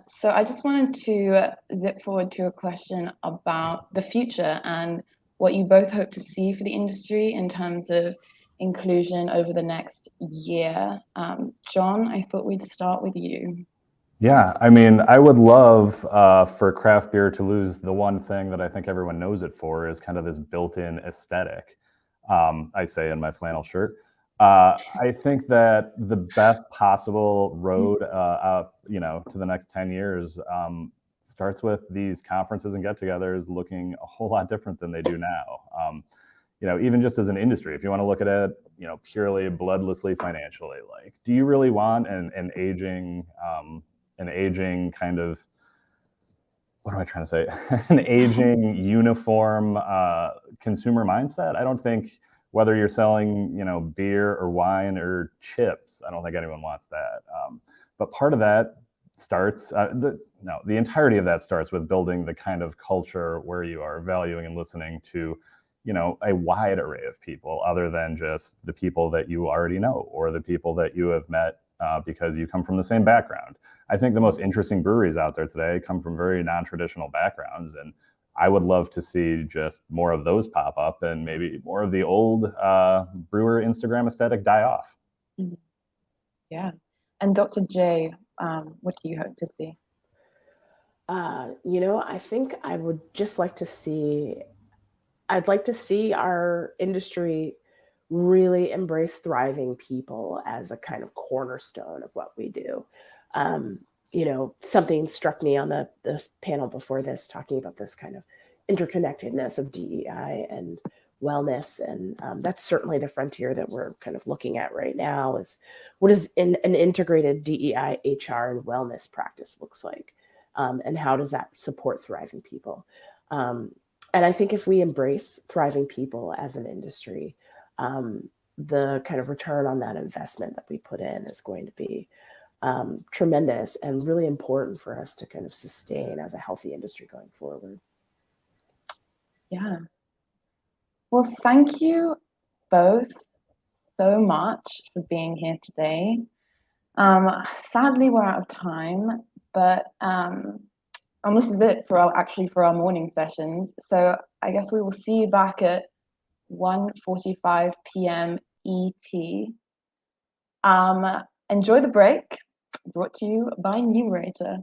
So I just wanted to zip forward to a question about the future and what you both hope to see for the industry in terms of inclusion over the next year. John, I thought we'd start with you. Yeah, I mean, I would love for craft beer to lose the one thing that I think everyone knows it for is kind of this built-in aesthetic. I say in my flannel shirt. I think that the best possible road, to the next 10 years starts with these conferences and get-togethers looking a whole lot different than they do now. Even just as an industry, if you want to look at it, purely bloodlessly financially, do you really want an aging kind of, what am I trying to say? An aging uniform consumer mindset? I don't think whether you're selling, beer or wine or chips, I don't think anyone wants that. But part of that starts, the entirety of that starts with building the kind of culture where you are valuing and listening to, a wide array of people other than just the people that you already know or the people that you have met because you come from the same background. I think the most interesting breweries out there today come from very non-traditional backgrounds, and I would love to see just more of those pop up, and maybe more of the old brewer Instagram aesthetic die off. Yeah. And Dr. J, what do you hope to see? I think I would just like to see, I'd like to see our industry really embrace thriving people as a kind of cornerstone of what we do. Something struck me on the panel before this, talking about this kind of interconnectedness of DEI and wellness. And that's certainly the frontier that we're kind of looking at right now, is what is an integrated DEI, HR, and wellness practice looks like. And how does that support thriving people? And I think if we embrace thriving people as an industry, the kind of return on that investment that we put in is going to be tremendous and really important for us to kind of sustain as a healthy industry going forward. Yeah. Well, thank you both so much for being here today. Sadly, we're out of time, but this is it for our morning sessions. So I guess we will see you back at 1:45 p.m. ET. Enjoy the break, brought to you by Numerator.